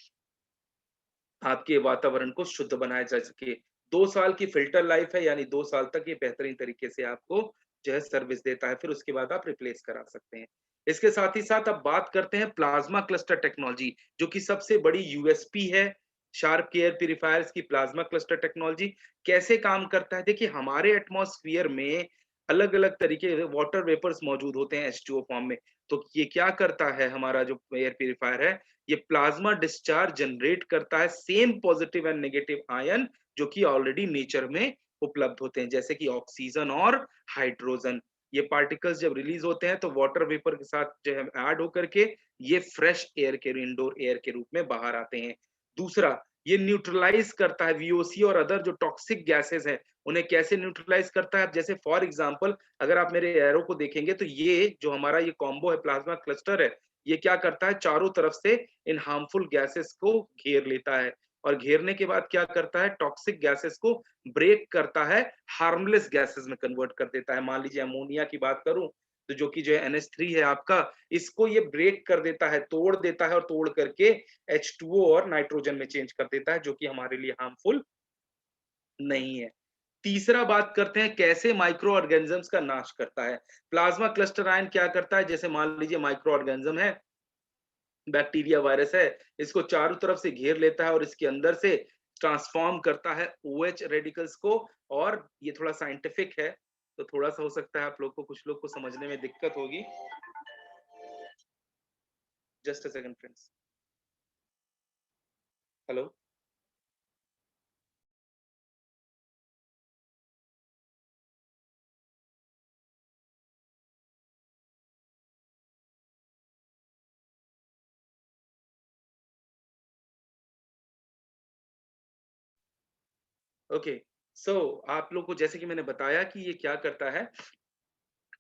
[SPEAKER 1] आपके वातावरण को शुद्ध बनाया जा सके। 2 साल की फ़िल्टर लाइफ़ है, यानी 2 साल तक ये बेहतरीन तरीके से आपको जो है सर्विस देता है, फिर उसके बाद आप रिप्लेस करा सकते हैं। इसके साथ ही साथ अब बात करते हैं प्लाज़्मा क्लस्टर टेक्नोलॉजी, जो कि सबसे बड़ी यूएसपी है शार्प के एयर प्यूरिफायर्स की। प्लाज़्मा क्लस्टर टेक्नोलॉजी कैसे काम करता है? देखिए, हमारे एटमॉस्फियर में अलग-अलग तरीके के वाटर वेपर्स मौजूद होते हैं H2O फॉर्म में। तो ये क्या करता है, हमारा जो एयर प्यूरिफायर है, ये प्लाज्मा डिस्चार्ज जनरेट करता है same positive and negative ion जो कि ऑलरेडी नेचर में उपलब्ध होते हैं, जैसे कि ऑक्सीजन और हाइड्रोजन। ये पार्टिकल्स जब रिलीज होते हैं तो वाटर वेपर के साथ जो है ऐड होकर के ये फ्रेश एयर के इंडोर एयर के रूप में बाहर आते हैं। दूसरा, ये न्यूट्रलाइज करता है वीओसी और अदर जो टॉक्सिक गैसेस हैं, उन्हें कैसे न्यूट्रलाइज करता है? जैसे फॉर एग्जांपल, अगर आप मेरे एरो को देखेंगे तो ये जो हमारा ये कॉम्बो है, प्लाज्मा क्लस्टर है, ये क्या करता है, चारों तरफ से इन हार्मफुल गैसेस को घेर लेता है और घेरने के बाद क्या करता है, टॉक्सिक गैसेस को ब्रेक करता है, हार्मलेस गैसेस में कन्वर्ट कर देता है। मान लीजिए अमोनिया की बात करूं, तो जो कि जो है NH3 है आपका, इसको ये ब्रेक कर देता है, तोड़ देता है और तोड़ करके H2O और नाइट्रोजन में चेंज कर देता है, जो कि हमारे लिए हार्मफुल नहीं है। तीसरा बात करते हैं कैसे माइक्रो ऑर्गेनिजम्स का नाश करता है। प्लाज्मा क्लस्टर आयन क्या करता है, जैसे मान लीजिए माइक्रो ऑर्गेनिज्म है, बैक्टीरिया, वायरस है, इसको चारों तरफ से घेर लेता है और इसके अंदर से ट्रांसफॉर्म करता है OH रेडिकल्स को। और ये थोड़ा साइंटिफिक है, तो थोड़ा-सा हो सकता है आप लोग को, कुछ लोग को समझने में दिक्कत होगी। Just a second friends. Hello? Okay. So आप लोग को जैसे कि मैंने बताया कि ये क्या करता है,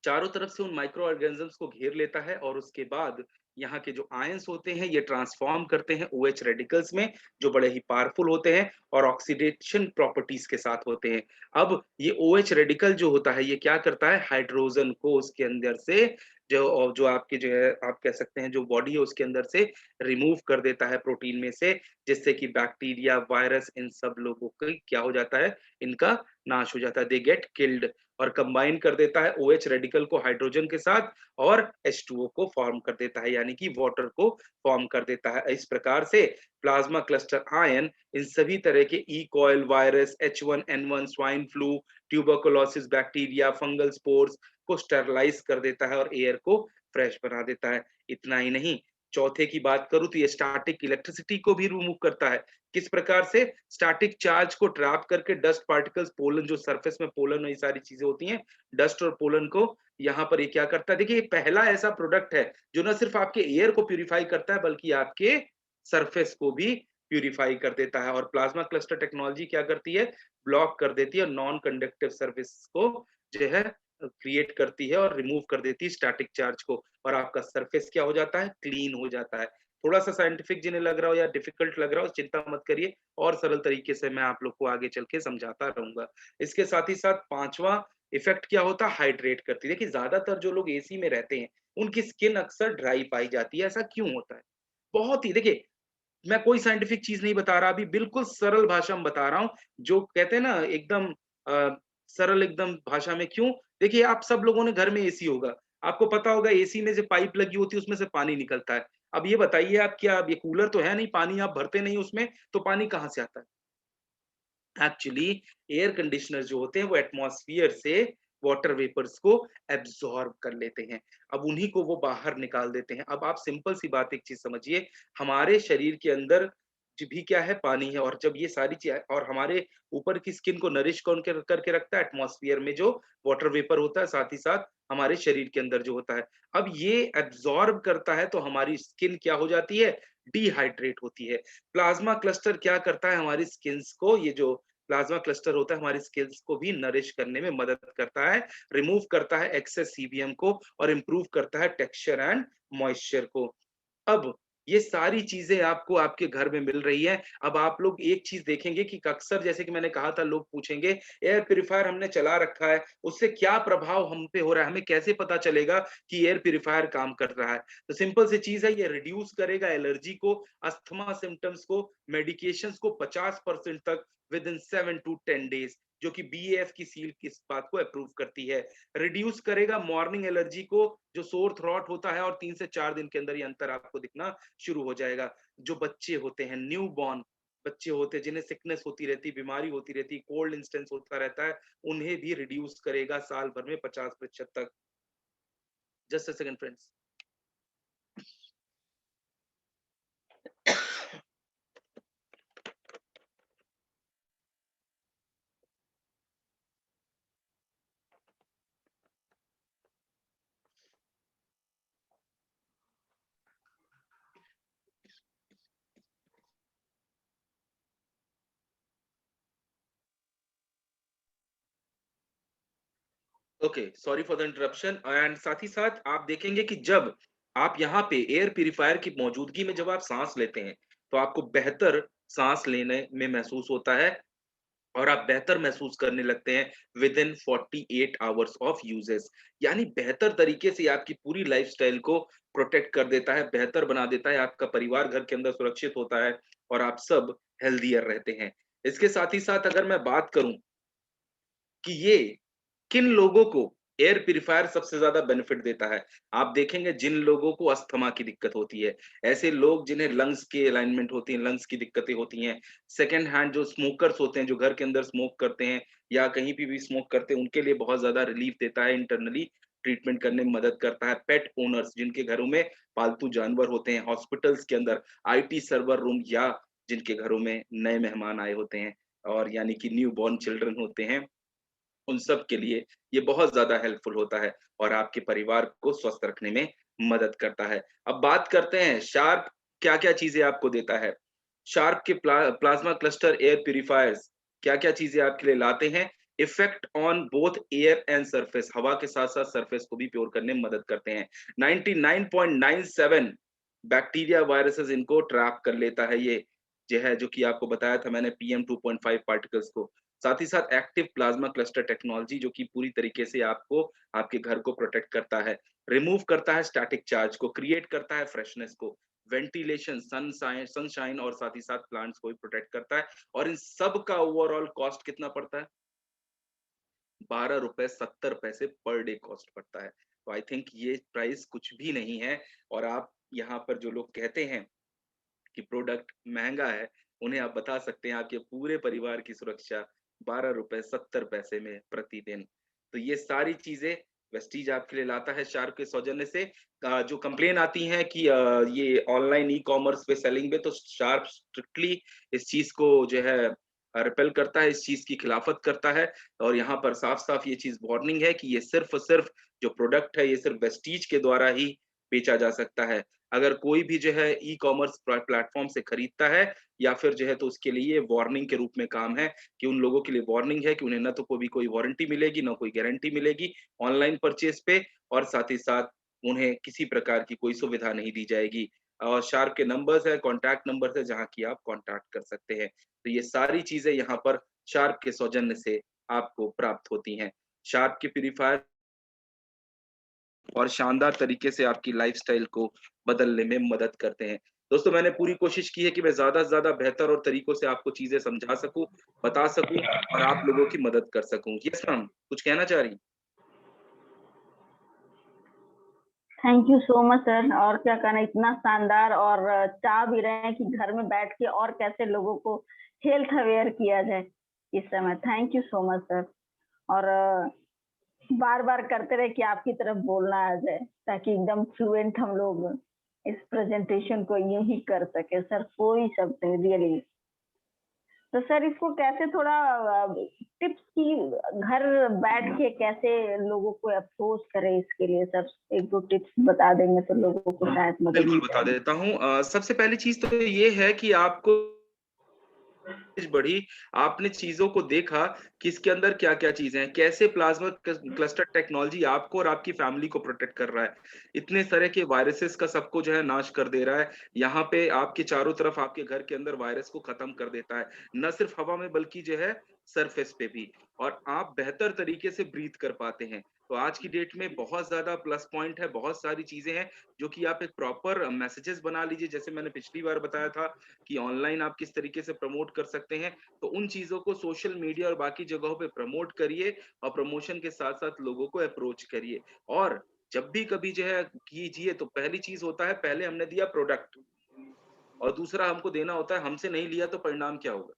[SPEAKER 1] चारों तरफ से उन माइक्रो ऑर्गेनिजम्स को घेर लेता है और उसके बाद यहाँ के जो आयंस होते हैं ये ट्रांसफॉर्म करते हैं OH रेडिकल्स में, जो बड़े ही पावरफुल होते हैं और ऑक्सीडेशन प्रॉपर्टीज के साथ होते हैं। अब ये OH रेडिकल जो होता है, ये क्या करता है, हाइड्रोजन को उसके अंदर से जो आपके जो है, आप कह सकते हैं जो बॉडी है उसके अंदर से रिमूव कर देता है प्रोटीन में से, जिससे कि बैक्टीरिया, वायरस, इन सब लोगों का क्या हो जाता है, इनका नाश हो जाता है, दे गेट किल्ड। और कंबाइन कर देता है OH रेडिकल को हाइड्रोजन के साथ और H2O को फॉर्म कर देता है, यानी कि वाटर को फॉर्म कर देता है। इस प्रकार से प्लाज्मा क्लस्टर आयन इन सभी तरह के E coli, virus, H1N1, swine flu, tuberculosis, bacteria, fungal spores को स्टेरलाइज कर देता है और एयर को फ्रेश बना देता है। इतना ही नहीं, चौथे की बात करूँ तो ये स्टैटिक इलेक्ट्रिसिटी को भी रिमूव करता है। किस प्रकार से? स्टैटिक चार्ज को ट्रैप करके डस्ट पार्टिकल्स, पोलन, जो सरफेस में पोलन और ये सारी चीज़ें होती हैं, डस्ट और पोलन को यहाँ पर ये क्या करता है? देखिए, ये पहला ऐसा प्रोडक्ट है जो ना सिर्फ़ आपके एयर को प्यूरिफाई करता है बल्कि आपके सरफेस को भी प्यूरिफाई कर देता है। और प्लाज्मा क्लस्टर टेक्नोलॉजी क्या करती है? ब्लॉक कर देती है, नॉन कंडक्टिव सर्फेस को जो है क्रिएट करती है और रिमूव कर देती है स्टैटिक चार्ज को, और आपका सरफेस क्या हो जाता है? क्लीन हो जाता है। थोड़ा-सा साइंटिफिक जिन्हें लग रहा हो या डिफिकल्ट लग रहा हो, चिंता मत करिए, और सरल तरीके से मैं आप लोग को आगे चल के समझाता रहूँगा। इसके साथ ही साथ 5वां इफ़ेक्ट क्या होता है? हाइड्रेट करती है। देखिए, ज़्यादातर जो लोग एसी में रहते हैं, उनकी स्किन अक्सर ड्राई पाई जाती है। ऐसा क्यों होता है? बहुत ही देखिए, मैं कोई साइंटिफिक चीज़ नहीं बता रहा अभी, बिल्कुल सरल भाषा में बता रहा हूँ, जो कहते हैं ना एकदम सरल एकदम भाषा में। क्यों? देखिए, आप सब लोगों ने घर में एसी होगा, आपको पता होगा एसी में जो पाइप लगी होती है उसमें से पानी निकलता है। अब ये बताइए आप, क्या अब ये कूलर तो है नहीं, पानी आप भरते नहीं उसमें, तो पानी कहाँ से आता है? एक्चुअली एयर कंडीशनर जो होते हैं वो एटमॉस्फियर से वाटर वेपर्स को एब्जॉर्ब कर लेते हैं। अब उन्हीं को वो बाहर निकाल देते हैं। अब आप सिंपल सी बात एक चीज़ समझिए, हमारे शरीर के अंदर भी क्या है? पानी है, और जब ये सारी चीज़ और हमारे ऊपर की स्किन को नरिश कौन कर करके रखता है? एटमॉस्फियर में जो वाटर वेपर होता है, साथ ही साथ हमारे शरीर के अंदर जो होता है। अब ये एब्जॉर्ब करता है तो हमारी स्किन क्या हो जाती है? डिहाइड्रेट होती है। प्लाज्मा क्लस्टर क्या करता है? हमारी स्किन्स को, ये जो प्लाज्मा क्लस्टर होता है, हमारी स्किल्स को भी नरिश करने में मदद करता है, रिमूव करता है एक्सेस सीबीएम को और इम्प्रूव करता है टेक्सचर एंड मॉइस्चर को। अब ये सारी चीज़ें आपको आपके घर में मिल रही हैं। अब आप लोग एक चीज़ देखेंगे कि अक्सर, जैसे कि मैंने कहा था, लोग पूछेंगे, एयर प्यूरीफायर हमने चला रखा है, उससे क्या प्रभाव हम पे हो रहा है? हमें कैसे पता चलेगा कि एयर प्यूरीफायर काम कर रहा है? तो सिंपल सी चीज़ है, ये रिड्यूस करेगा एलर्जी को, अस्थमा सिम्पटम्स को, मेडिकेशंस को 50% तक विदिन 7 टू 10 डेज़, जो कि बीएएफ की सील इस बात को अप्रूव करती है। रिड्यूस करेगा मॉर्निंग एलर्जी को, जो सोर थ्रॉट होता है, और 3 से 4 दिन के अंदर ये अंतर आपको दिखना शुरू हो जाएगा। जो बच्चे होते हैं, न्यू बॉर्न बच्चे होते हैं, जिन्हें सिकनेस होती रहती है, बीमारी होती रहती है, कोल्ड इंस्टेंस होता रहता है, उन्हें भी रिड्यूस करेगा साल भर में 50% तक। Just a second friends. Okay, sorry for the interruption. And साथ ही साथ आप देखेंगे कि जब आप यहाँ पे एयर प्यूरीफायर की मौजूदगी में जब आप सांस लेते हैं, तो आपको बेहतर सांस लेने में महसूस होता है, और आप बेहतर महसूस करने लगते हैं with in 48 hours of uses. यानी बेहतर तरीके से आपकी पूरी लाइफस्टाइल को प्रोटेक्ट कर देता है, बेहतर बना देता है, आपका परिवार घर के अंदर सुरक्षित होता है, और आप सब हेल्दियर रहते हैं। इसके साथ ही साथ अगर मैं बात करूं कि ये किन लोगों को एयर प्यूरीफायर सबसे ज़्यादा बेनिफिट देता है? आप देखेंगे जिन लोगों को अस्थमा की दिक्कत होती है, ऐसे लोग जिन्हें लंग्स की अलाइनमेंट होती है, लंग्स की दिक्कतें होती हैं, सेकंड हैंड जो स्मोकर्स होते हैं, जो घर के अंदर स्मोक करते हैं या कहीं पे भी स्मोक करते हैं, उनके लिए बहुत ज़्यादा रिलीफ देता है, इंटरनली ट्रीटमेंट करने में मदद करता है। पेट ओनर्स जिनके घरों में पालतू जानवर होते हैं, हॉस्पिटल्स के अंदर आईटी सर्वर रूम, या जिनके घरों में नए मेहमान आए होते हैं, और यानी कि न्यू बॉर्न चिल्ड्रन होते हैं, उन सब के लिए ये बहुत ज़्यादा हेल्पफुल होता है, और आपके परिवार को स्वस्थ रखने में मदद करता है। अब बात करते हैं शार्प क्या-क्या चीज़ें आपको देता है। शार्प के प्लाज़्मा क्लस्टर एयर प्यूरीफायर्स क्या-क्या चीज़ें आपके लिए लाते हैं? Effect on both air and surface, हवा के साथ-साथ सरफेस को भी प्योर करने में मदद करते हैं। 99.97 बैक्टीरिया, वायरसेस इनको ट्रैप कर लेता है ये, जो है, जो कि आपको बताया था मैंने, पीएम 2.5 पार्टिकल्स को। साथ ही साथ एक्टिव प्लाज्मा क्लस्टर टेक्नोलॉजी, जो कि पूरी तरीके से आपको आपके घर को प्रोटेक्ट करता है, रिमूव करता है स्टैटिक चार्ज को, क्रिएट करता है फ्रेशनेस को, वेंटिलेशन, सनशाइन और साथ ही साथ प्लांट्स को भी प्रोटेक्ट करता है। और इन सब का ओवरऑल कॉस्ट कितना पड़ता है? ₹12.70 पर डे कॉस्ट पड़ता है। तो आई थिंक ये प्राइस कुछ भी नहीं है। और आप यहाँ पर जो लोग कहते हैं कि प्रोडक्ट महँगा है, उन्हें आप बता सकते हैं आपके पूरे परिवार की सुरक्षा ₹12.70 में प्रतिदिन। तो ये सारी चीज़ें वेस्टीज आपके लिए लाता है शार्क के सौजन्य से। जो कंप्लेन आती हैं कि ये ऑनलाइन ई-कॉमर्स पे सेलिंग पे, तो शार्क स्ट्रिक्टली इस चीज़ को जो है रिपेल करता है, इस चीज़ की खिलाफत करता है। और यहाँ पर साफ-साफ ये चीज़ वार्निंग है कि ये सिर्फ़ और सिर्फ़ जो प्रोडक्ट है, ये सिर्फ़ वेस्टीज के द्वारा ही बेचा जा सकता है। अगर कोई भी जो है ई-कॉमर्स प्लेटफ़ॉर्म से खरीदता है या फिर जो है, तो उसके लिए वार्निंग के रूप में काम है, कि उन लोगों के लिए वार्निंग है कि उन्हें ना तो कभी कोई वारंटी मिलेगी, ना कोई गारंटी मिलेगी ऑनलाइन परचेज़ पे, और साथ ही साथ उन्हें किसी प्रकार की कोई सुविधा नहीं दी जाएगी। और शार्क के नंबर्स हैं, कॉन्टैक्ट नंबर्स हैं, जहाँ की आप कॉन्टैक्ट कर सकते हैं। तो ये सारी चीज़ें यहाँ पर शार्क के सौजन्य से आपको प्राप्त होती हैं। शार्क के प्यूरीफायर और शानदार तरीके से आपकी लाइफ़स्टाइल को बदलने में मदद करते हैं। दोस्तों, मैंने पूरी कोशिश की है कि मैं ज़्यादा से ज़्यादा बेहतर और तरीकों से आपको चीज़ें समझा सकूँ, बता सकूँ और आप लोगों की मदद कर सकूँ। यस मैम, कुछ कहना चाह रही हैं?
[SPEAKER 2] Thank you so much sir. और क्या कहना, इतना शानदार, और चाह भी रहे हैं कि घर में बैठ के और कैसे लोगों को हेल्थ अवेयर किया जाए इस समय। Thank you so much sir. और बार-बार करते रहे कि आपकी तरफ बोलना आ जाए, ताकि एकदम फ्लुएंट हम लोग इस प्रेजेंटेशन को यूँ ही कर सकें सर, कोई शब्द नहीं रियली। तो सर इसको कैसे थोड़ा टिप्स की, घर बैठ के कैसे लोगों को अप्रोच करें, इसके लिए सर 1-2 टिप्स बता देंगे तो लोगों को शायद मदद
[SPEAKER 1] बिल्कुल
[SPEAKER 2] मिल
[SPEAKER 1] बता
[SPEAKER 2] जाएगी।
[SPEAKER 1] देता हूँ। सबसे पहली चीज़ तो ये है कि आपको बढ़ी, आपने चीज़ों को देखा कि इसके अंदर क्या-क्या चीज़ें हैं, कैसे प्लाज़्मा क्लस्टर टेक्नोलॉजी आपको और आपकी फैमिली को प्रोटेक्ट कर रहा है। इतने तरह के वायरसेस का सबको जो है नाश कर दे रहा है। यहाँ पे आपके चारों तरफ आपके घर के अंदर वायरस को खत्म कर देता है। न सिर्फ हवा में बल्कि जो है सरफेस पे भी, और आप बेहतर तरीके से ब्रीथ कर पाते हैं। तो आज की डेट में बहुत ज़्यादा प्लस पॉइंट है, बहुत सारी चीज़ें हैं जो कि आप एक प्रॉपर मैसेजेस बना लीजिए, जैसे मैंने पिछली बार बताया था कि ऑनलाइन आप किस तरीके से प्रमोट कर सकते हैं। तो उन चीज़ों को सोशल मीडिया और बाकी जगहों पे प्रमोट करिए, और प्रमोशन के साथ-साथ लोगों को अप्रोच करिए। और जब भी कभी जो है कीजिए, तो पहली चीज़ होता है, पहले हमने दिया प्रोडक्ट, और दूसरा हमको देना होता है हमसे नहीं लिया तो परिणाम क्या होगा?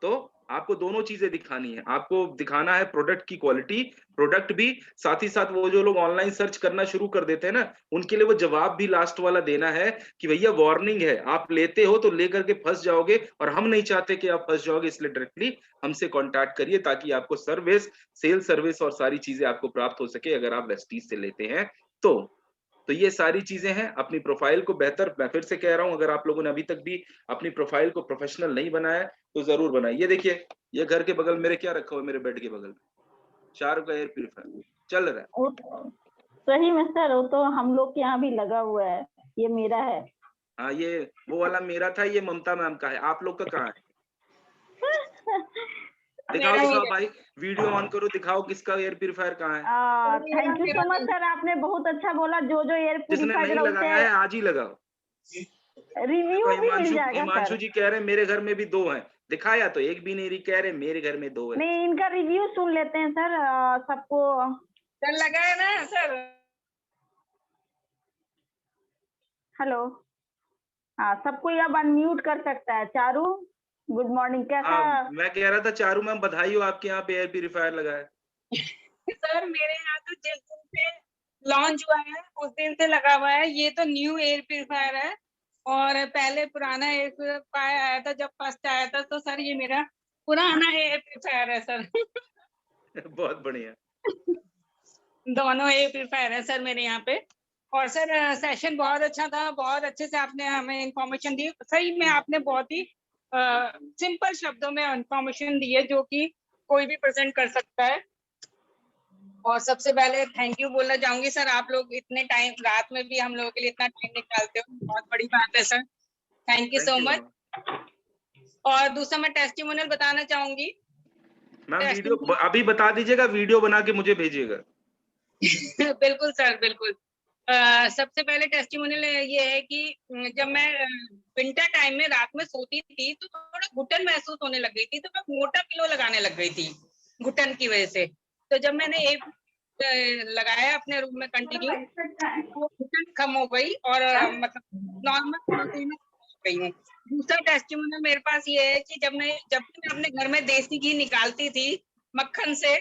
[SPEAKER 1] तो आपको दोनों चीज़ें दिखानी है। आपको दिखाना है प्रोडक्ट की क्वालिटी, प्रोडक्ट भी, साथ ही साथ वो जो लोग ऑनलाइन सर्च करना शुरू कर देते हैं ना, उनके लिए वो जवाब भी लास्ट वाला देना है कि भैया वार्निंग है, आप लेते हो तो लेकर के फँस जाओगे, और हम नहीं चाहते कि आप फँस जाओगे, इसलिए डायरेक्टली हमसे कॉन्टैक्ट करिए, ताकि आपको सर्विस, सेल्स सर्विस और सारी चीज़ें आपको प्राप्त हो सके, अगर आप वेस्टीज से लेते हैं तो। तो ये सारी चीज़ें हैं, अपनी प्रोफ़ाइल को बेहतर, मैं फिर से कह रहा हूँ, अगर आप लोगों ने अभी तक भी अपनी प्रोफ़ाइल को प्रोफ़ेशनल नहीं बनाया है, तो ज़रूर बनाइए। ये देखिए, ये घर के बगल मेरे क्या रखा हुआ है, मेरे बेड के बगल में, शार्क का एयर प्यूरीफायर चल रहा है।
[SPEAKER 2] वो तो सही में सर, वो तो हम लोग के यहाँ भी लगा हुआ है, ये मेरा है।
[SPEAKER 1] हाँ, ये वो वाला मेरा था, ये ममता मैम का है। आप लोग का कहाँ है? दिखाओ,
[SPEAKER 3] मेरा ही
[SPEAKER 1] दिखाओ
[SPEAKER 3] है।
[SPEAKER 1] भाई, वीडियो ऑन करो, दिखाओ किसका एयर प्यूरीफायर कहाँ है?
[SPEAKER 3] मेरा
[SPEAKER 2] थैंक यू
[SPEAKER 3] मेरा
[SPEAKER 2] सो मच सर, आपने बहुत अच्छा बोला। जो एयर
[SPEAKER 1] जिसने नहीं
[SPEAKER 2] प्यूरीफायर उसे
[SPEAKER 1] लगाया है, आज ही लगाओ। देखो,
[SPEAKER 2] रिव्यू भी मिल
[SPEAKER 1] हिमांशु
[SPEAKER 2] जाएगा
[SPEAKER 1] हिमांशु
[SPEAKER 2] सर।
[SPEAKER 1] जी कह रहे हैं मेरे घर में भी 2 हैं। दिखाया तो एक भी नहीं रही, कह रहे मेरे घर में 2 है।
[SPEAKER 2] नहीं, इनका रिव्यू सुन लेते हैं सर, सबको।
[SPEAKER 3] सर लगा है ना सर?
[SPEAKER 2] हेलो। हाँ, सबको ये अब अनम्यूट कर सकता है। चारू, गुड मॉर्निंग, कैसा?
[SPEAKER 1] हाँ, मैं कह रहा था चारू मैम, बधाई हो, आपके यहाँ पे एयर प्यूरीफायर लगा है।
[SPEAKER 3] सर मेरे यहाँ तो जिस दिन से लॉन्च हुआ है उस दिन से लगा हुआ है। ये तो न्यू एयर प्यूरीफायर है, और पहले पुराना एयर प्यूरीफायर आया था जब फर्स्ट आया था। तो सर ये मेरा पुराना एयर प्यूरीफायर है सर।
[SPEAKER 1] बहुत बढ़िया।
[SPEAKER 3] दोनों एयर प्यूरीफायर है सर मेरे यहाँ पे। और सर सेशन बहुत अच्छा था, बहुत अच्छे से आपने हमें इंफॉर्मेशन दी। सही में आपने बहुत ही सिंपल शब्दों में इंफॉर्मेशन दी है, जो कि कोई भी प्रेजेंट कर सकता है। और सबसे पहले थैंक यू बोलना चाहूंगी सर, आप लोग इतने टाइम रात में भी हम लोगों के लिए इतना टाइम निकालते हो, बहुत बड़ी बात है sir. Thank you so much.
[SPEAKER 1] Ma'am.
[SPEAKER 3] और दूसरा मैं टेस्टिमोनियल बताना चाहूंगी।
[SPEAKER 1] मैम वीडियो
[SPEAKER 3] टेस्टिमोनियल
[SPEAKER 1] अभी बता दीजिएगा, वीडियो बना के मुझे भेजिएगा।
[SPEAKER 3] बिल्कुल सर, बिल्कुल। सबसे पहले टेस्टिमोनियल ये है कि जब मैं विंटर टाइम में रात में सोती थी तो थोड़ा घुटन महसूस होने लग गई थी, तो मैं मोटा पिलो लगाने लग गई थी घुटन की वजह से। तो जब मैंने एक लगाया अपने रूम में कंटिन्यू, वो घुटन कम हो गई, और मतलब नॉर्मल पिलो से ही मैं हो गई हूँ। दूसरा टेस्टिमोनियल मेरे पास ये है कि जब भी मैं अपने घर में देसी घी निकालती थी मक्खन से,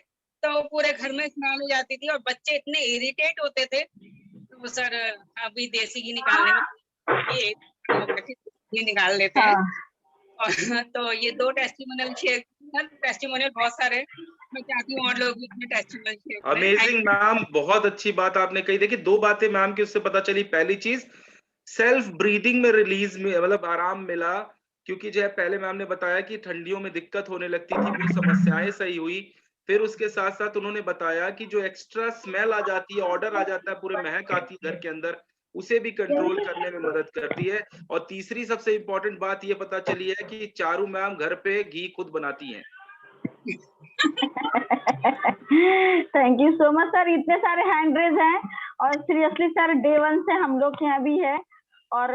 [SPEAKER 3] तो पूरे घर में स्मेल हो जाती थी और बच्चे इतने इरिटेट होते थे। तो सर अभी देसी घी निकालने में ये निकाल लेते हैं। और तो ये 2 टेस्टिमोनियल शेयर, टेस्टिमोनियल बहुत सारे, मैं चाहती हूँ और लोग भी इसमें टेस्टिमोनियल शेयर करें।
[SPEAKER 1] अमेजिंग मैम, बहुत अच्छी बात आपने कही। देखिए 2 बातें मैम की उससे पता चली। पहली चीज, सेल्फ ब्रीदिंग में रिलीज में मतलब आराम मिला, क्योंकि जो है पहले मैम ने बताया कि ठंडियों में दिक्कत होने लगती थी, वो समस्याएं सही हुई। फिर उसके साथ साथ उन्होंने बताया कि जो एक्स्ट्रा स्मेल आ जाती है, ऑर्डर आ जाता है, पूरे महक आती है घर के अंदर, उसे भी कंट्रोल करने में मदद करती है। और तीसरी सबसे इम्पोर्टेंट बात ये पता चली है कि चारू मैम घर पे घी खुद बनाती हैं।
[SPEAKER 2] Thank you so much sir. इतने सारे हैंड रेज हैं और सीरियसली सर डे 1 से हम लोग के यहाँ भी है। और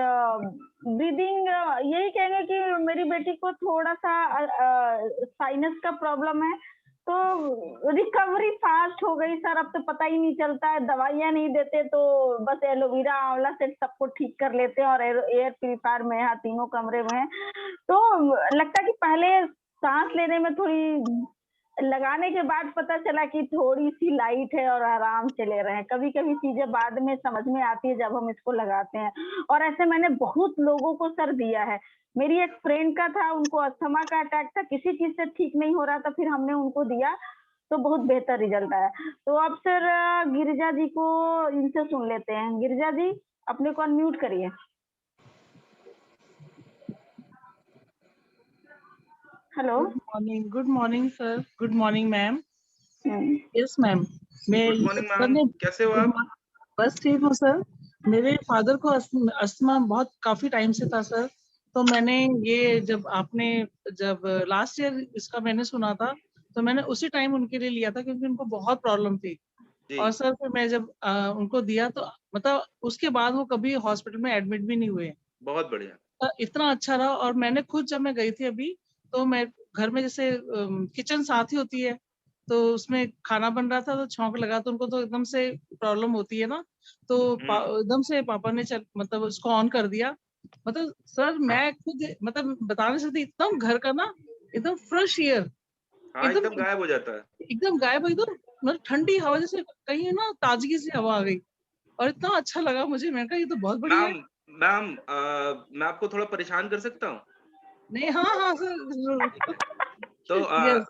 [SPEAKER 2] ब्रीदिंग यही कहेंगे कि मेरी बेटी को थोड़ा सा साइनस का प्रॉब्लम है, तो रिकवरी फास्ट हो गई सर। अब तो पता ही नहीं चलता है, दवाइयाँ नहीं देते तो बस एलोवेरा आंवला से सबको ठीक कर लेते हैं और एयर प्यूरिफायर में यहाँ तीनों कमरे में है। तो लगता है कि पहले सांस लेने में थोड़ी लगाने के बाद पता चला कि थोड़ी सी लाइट है और आराम से ले रहे हैं। कभी कभी चीजें बाद में समझ में आती है जब हम इसको लगाते हैं। और ऐसे मैंने बहुत लोगों को सर दिया है। मेरी एक फ्रेंड का था, उनको अस्थमा का अटैक था, किसी चीज से ठीक नहीं हो रहा था, फिर हमने उनको दिया तो बहुत बेहतर रिजल्ट आया। तो अब सर गिरिजा जी को इनसे सुन लेते हैं। गिरिजा जी अपने को अनम्यूट करिए। Hello.
[SPEAKER 4] Good morning sir. Good morning ma'am. Yes ma'am.
[SPEAKER 1] Good morning ma'am, कैसे हो आप?
[SPEAKER 4] बस ठीक हूँ सर। मेरे फादर को अस्थमा बहुत काफी टाइम से था सर। तो मैंने ये जब लास्ट ईयर इसका मैंने सुना था, तो मैंने उसी टाइम उनके लिए लिया था, क्योंकि उनको बहुत प्रॉब्लम थी। और सर फिर मैं जब उनको दिया तो मतलब उसके बाद वो कभी हॉस्पिटल में एडमिट भी नहीं हुए।
[SPEAKER 1] बहुत बढ़िया।
[SPEAKER 4] तो इतना अच्छा रहा। और मैंने खुद जब मैं गई थी अभी, तो मैं घर में जैसे किचन साथ ही होती है, तो उसमें खाना बन रहा था तो छौंक लगा, तो उनको तो एकदम से प्रॉब्लम होती है ना, तो एकदम से पापा ने मतलब उसको ऑन कर दिया। मतलब सर मैं खुद मतलब बता नहीं सकती, एकदम घर का ना एकदम फ्रेश एयर
[SPEAKER 1] एकदम गायब हो जाता है।
[SPEAKER 4] एकदम गायब, एकदम मतलब ठंडी हवा, जैसे कहीं ना ताजगी से हवा आ गई और इतना अच्छा लगा मुझे। मैंने कहा ये तो बहुत बढ़िया है।
[SPEAKER 1] मैम मैं आपको थोड़ा परेशान कर सकता हूँ?
[SPEAKER 4] नहीं, हाँ सर।
[SPEAKER 1] तो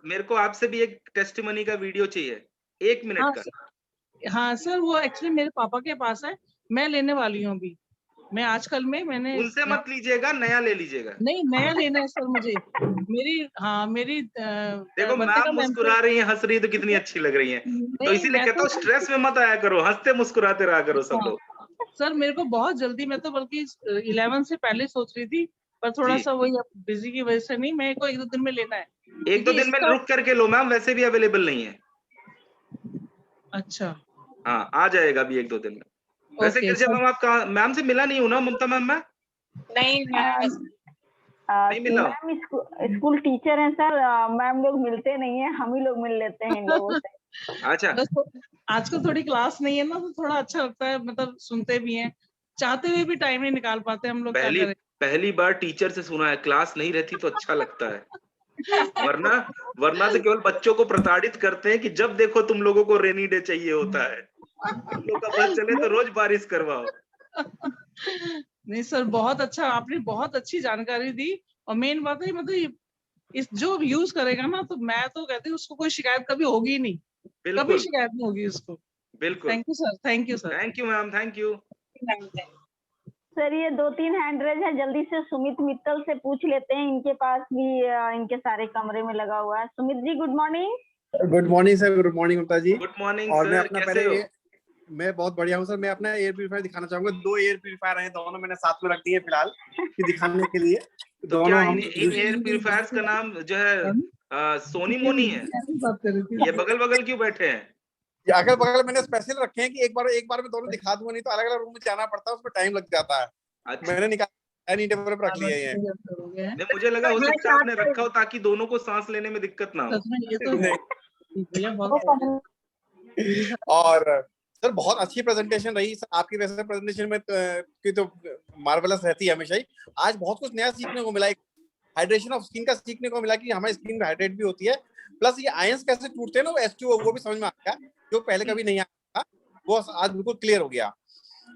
[SPEAKER 1] मेरे को आपसे भी एक टेस्टिमनी का वीडियो चाहिए, 1 मिनट का।
[SPEAKER 4] हाँ सर, वो एक्चुअली मेरे पापा के पास है, मैं लेने वाली हूँ अभी। मैं आजकल में मैंने
[SPEAKER 1] उनसे मत लीजिएगा, नया ले लीजिएगा।
[SPEAKER 4] नहीं, नया लेना है सर मुझे। मेरी
[SPEAKER 1] देखो मैम मुस्कुरा रही हैं, हंस रही है, तो कितनी अच्छी लग रही हैं। तो इसीलिए कहता हूँ स्ट्रेस में मत आया करो, हंसते मुस्कुराते रहा करो सब लोग।
[SPEAKER 4] सर मेरे को बहुत जल्दी, मैं तो बल्कि 11 से पहले सोच रही थी, पर थोड़ा सा वही बिजी की वजह से नहीं। मेरे को 1-2 दिन में लेना है।
[SPEAKER 1] 1-2 दिन में रुक करके लो मैम, वैसे भी अवेलेबल नहीं है।
[SPEAKER 4] अच्छा,
[SPEAKER 1] हाँ आ जाएगा अभी 1-2 दिन में। वैसे गिरजा मैम आप मैम से मिला नहीं हूँ ना ममता मैम? मैं
[SPEAKER 3] नहीं
[SPEAKER 1] नहीं मिला।
[SPEAKER 2] मैम स्कूल टीचर हैं सर, मैम लोग मिलते नहीं है, हम ही लोग मिल लेते हैं इन लोगों से।
[SPEAKER 1] अच्छा,
[SPEAKER 4] आजकल थोड़ी क्लास नहीं है ना, तो थोड़ा अच्छा लगता है, मतलब सुनते भी हैं, चाहते हुए भी टाइम नहीं निकाल पाते हम लोग, क्या करें।
[SPEAKER 1] पहली बार टीचर से सुना है, क्लास नहीं रहती तो अच्छा लगता है। वरना तो केवल बच्चों को प्रताड़ित करते हैं कि जब देखो तुम लोगों को रेनी डे चाहिए होता है, तुम लोग का बस चले तो रोज बारिश करवाओ।
[SPEAKER 4] नहीं सर, बहुत अच्छा, आपने बहुत अच्छी जानकारी दी। और मेन बात है मतलब इस जो यूज करेगा ना, तो मैं तो कहती हूँ उसको कोई शिकायत कभी होगी नहीं, कभी शिकायत नहीं होगी उसको।
[SPEAKER 1] बिल्कुल।
[SPEAKER 4] Thank you sir. Thank you sir.
[SPEAKER 1] Thank you ma'am, thank you.
[SPEAKER 2] Sir ये 2-3 हैंड रेज है, जल्दी से सुमित मित्तल से पूछ लेते हैं, इनके पास भी इनके सारे कमरे में लगा हुआ है। Sumit ji good morning.
[SPEAKER 5] Good morning sir. Good morning Mamta ji.
[SPEAKER 1] Good morning
[SPEAKER 5] और
[SPEAKER 1] सर,
[SPEAKER 5] मैं अपना
[SPEAKER 1] कैसे हो?
[SPEAKER 5] मैं बहुत बढ़िया हूँ सर। मैं अपना एयर प्यूरिफायर दिखाना चाहूंगा। 2 एयर प्यूरिफायर हैं, दोनों मैंने साथ में रख दिए फिलहाल कि दिखाने के लिए।
[SPEAKER 1] तो
[SPEAKER 5] दोनों
[SPEAKER 1] क्या
[SPEAKER 5] हम
[SPEAKER 1] इन एयर प्यूरिफायर्स का नाम जो है सोनी मोनी है? ये बगल बगल क्यों बैठे हैं?
[SPEAKER 5] अगल बगल मैंने स्पेशल रखे हैं कि एक बार में दोनों दिखा दूंगा, नहीं तो अलग अलग रूम में जाना पड़ता है, उसमें टाइम लग जाता है।
[SPEAKER 1] अच्छा।
[SPEAKER 5] मैंने निकाला डाइनिंग टेबल पर रख लिया है।
[SPEAKER 1] नहीं मुझे लगा हो सकता है आपने रखा हो ताकि दोनों को सांस लेने में दिक्कत ना हो।
[SPEAKER 5] और सर बहुत अच्छी प्रेजेंटेशन रही सर आपकी। वैसे प्रेजेंटेशन में की तो मार्वेलस रहती है हमेशा ही। आज बहुत कुछ नया सीखने को मिला। हाइड्रेशन ऑफ स्किन का सीखने को मिला कि हमारी स्किन हाइड्रेट भी होती है, प्लस ये आयंस कैसे टूटते हैं ना, वो H2O वो भी समझ में आ गया, जो पहले कभी नहीं आया था, वो आज बिल्कुल क्लियर हो गया।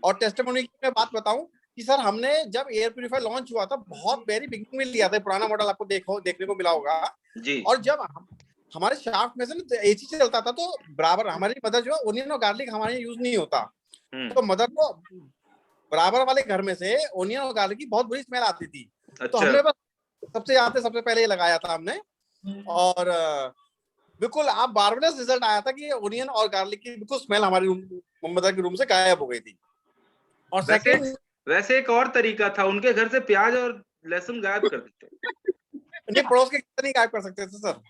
[SPEAKER 5] और टेस्टिमोनी की मैं बात बताऊं कि सर हमने जब एयर प्यूरिफायर लॉन्च हुआ था, बहुत वेरी बिगिनिंग में लिया था, पुराना मॉडल आपको देखने को मिला होगा
[SPEAKER 1] जी।
[SPEAKER 5] और जब हमारे शाफ्ट में से ना एसी चलता था, तो बराबर हमारी मदर जो है ओनियन और गार्लिक हमारे यूज नहीं होता, तो मदर को बराबर वाले घर में से ओनियन और गार्लिक की बहुत बुरी स्मेल आती थी।
[SPEAKER 1] अच्छा।
[SPEAKER 5] तो हमने बस सबसे पहले ये लगाया था हमने, और बिल्कुल आप मार्वेलस रिजल्ट आया था कि ओनियन और गार्लिक की बिल्कुल स्मेल हमारी मदर के रूम से गायब हो गई थी। और
[SPEAKER 1] वैसे एक और तरीका था, उनके घर से प्याज और लहसुन गायब कर देते।
[SPEAKER 5] नहीं, पड़ोस के घर नहीं गायब कर सकते थे सर।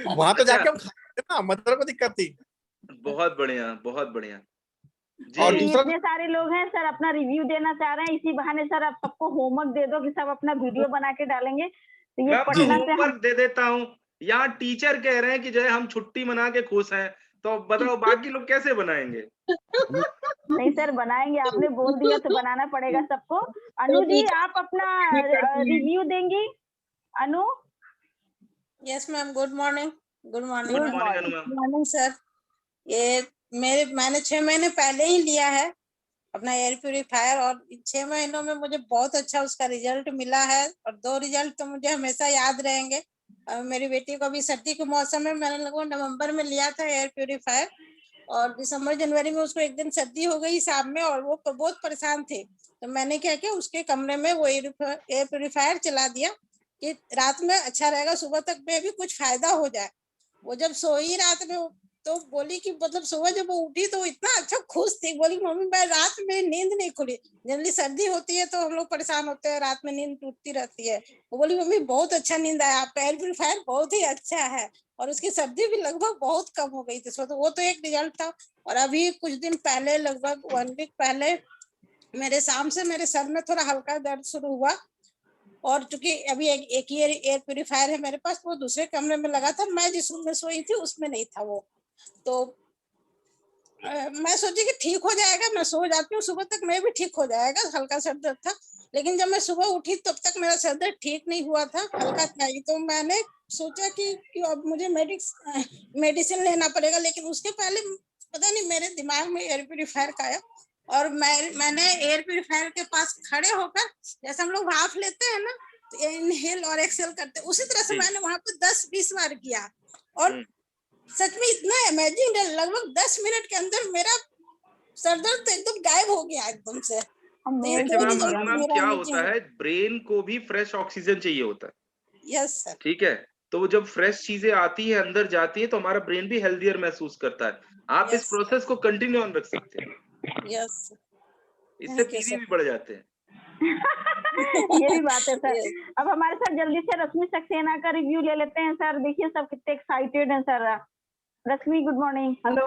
[SPEAKER 5] वहां तो जाके हम खाते ना, मदर को दिक्कत थी।
[SPEAKER 1] बहुत बढ़िया, बहुत बढ़िया जी।
[SPEAKER 2] और इतने सारे लोग हैं सर, अपना रिव्यू देना चाह रहे हैं, इसी बहाने सर आप सबको होमवर्क दे दो कि सब अपना वीडियो बना के डालेंगे, तो ये पटना से
[SPEAKER 1] होमवर्क दे देता हूँ। यहाँ टीचर कह रहे हैं कि जो है हम छुट्टी मना के खुश हैं, तो बताओ बाकी लोग कैसे बनाएंगे?
[SPEAKER 2] नहीं सर, बनाएंगे, आपने बोल दिया तो बनाना पड़ेगा सबको। अनु जी, आप अपना रिव्यू देंगी? Anu?
[SPEAKER 6] Yes ma'am, good morning. Good morning.
[SPEAKER 1] Good morning Anu ma'am.
[SPEAKER 6] Morning sir. ये मैंने 6 महीने पहले ही लिया है अपना एयर प्यूरीफायर, और 6 महीनों में मुझे बहुत अच्छा उसका रिजल्ट मिला है, और 2 रिजल्ट तो मुझे हमेशा याद रहेंगे। मेरी बेटी को भी सर्दी के मौसम में मैंने लगभग नवंबर में लिया था एयर प्यूरीफायर, और दिसंबर जनवरी में उसको एक दिन सर्दी हो गई शाम में, और वो बहुत परेशान थे, तो मैंने क्या किया, उसके कमरे में वो एयर प्यूरीफायर चला दिया कि रात में अच्छा रहेगा, सुबह तक में भी कुछ फायदा हो जाए। वो जब सोई रात में, तो बोली कि मतलब सुबह जब वो उठी तो इतना अच्छा खुश थी, बोली मम्मी मैं रात में नींद नहीं खुली। जनरली सर्दी होती है तो हम लोग परेशान होते हैं, रात में नींद टूटती रहती है। वो बोली मम्मी बहुत अच्छा नींद आया, आपका एयर प्यूरीफायर बहुत ही अच्छा है, और उसकी सर्दी भी लगभग बहुत कम हो गई थी। तो वो तो एक रिजल्ट था। और अभी कुछ दिन पहले, लगभग 1 वीक पहले, मेरे शाम से मेरे सर में थोड़ा हल्का दर्द शुरू हुआ, और चूंकि अभी एक ही एयर प्यूरीफायर है मेरे पास, वो दूसरे कमरे में लगा था, मैं जिस रूम में सोई थी उसमें नहीं था वो। तो मैं सोची कि ठीक हो जाएगा, मैं सो जाती हूँ, सुबह तक मैं भी ठीक हो जाएगा, हल्का सर दर्द था। लेकिन जब मैं सुबह उठी तब तक मेरा सर दर्द ठीक नहीं हुआ था, हल्का था ही। तो मैंने सोचा कि अब मुझे मेडिसिन लेना पड़ेगा। लेकिन उसके पहले पता नहीं मेरे दिमाग में एयर प्यूरीफायर का आया, और मैंने एयर प्यूरीफायर के पास खड़े होकर, जैसे हम लोग भाप लेते हैं ना, तो इनहेल और एक्सहेल करते, उसी तरह से मैंने वहां पर 10-20 बार किया, और सच में इतना अमेजिंग है, लगभग 10 मिनट के अंदर मेरा सर दर्द तो एकदम गायब हो गया एकदम से।
[SPEAKER 1] मैम क्या होता है, ब्रेन को भी फ्रेश ऑक्सीजन चाहिए होता है।
[SPEAKER 6] Yes sir.
[SPEAKER 1] ठीक है, तो जब फ्रेश चीजें आती है, अंदर जाती है, तो हमारा ब्रेन भी हेल्दियर महसूस करता है। आप इस प्रोसेस को कंटिन्यू ऑन रख सकते हैं।
[SPEAKER 6] यस,
[SPEAKER 1] इससे पीवी भी बढ़ जाते हैं।
[SPEAKER 2] ये भी बात है सर। अब हमारे साथ जल्दी से रश्मि सक्सेना का रिव्यू ले लेते हैं सर। देखिए सब कितने एक्साइटेड हैं sir. Rashmi, good morning.
[SPEAKER 3] Hello,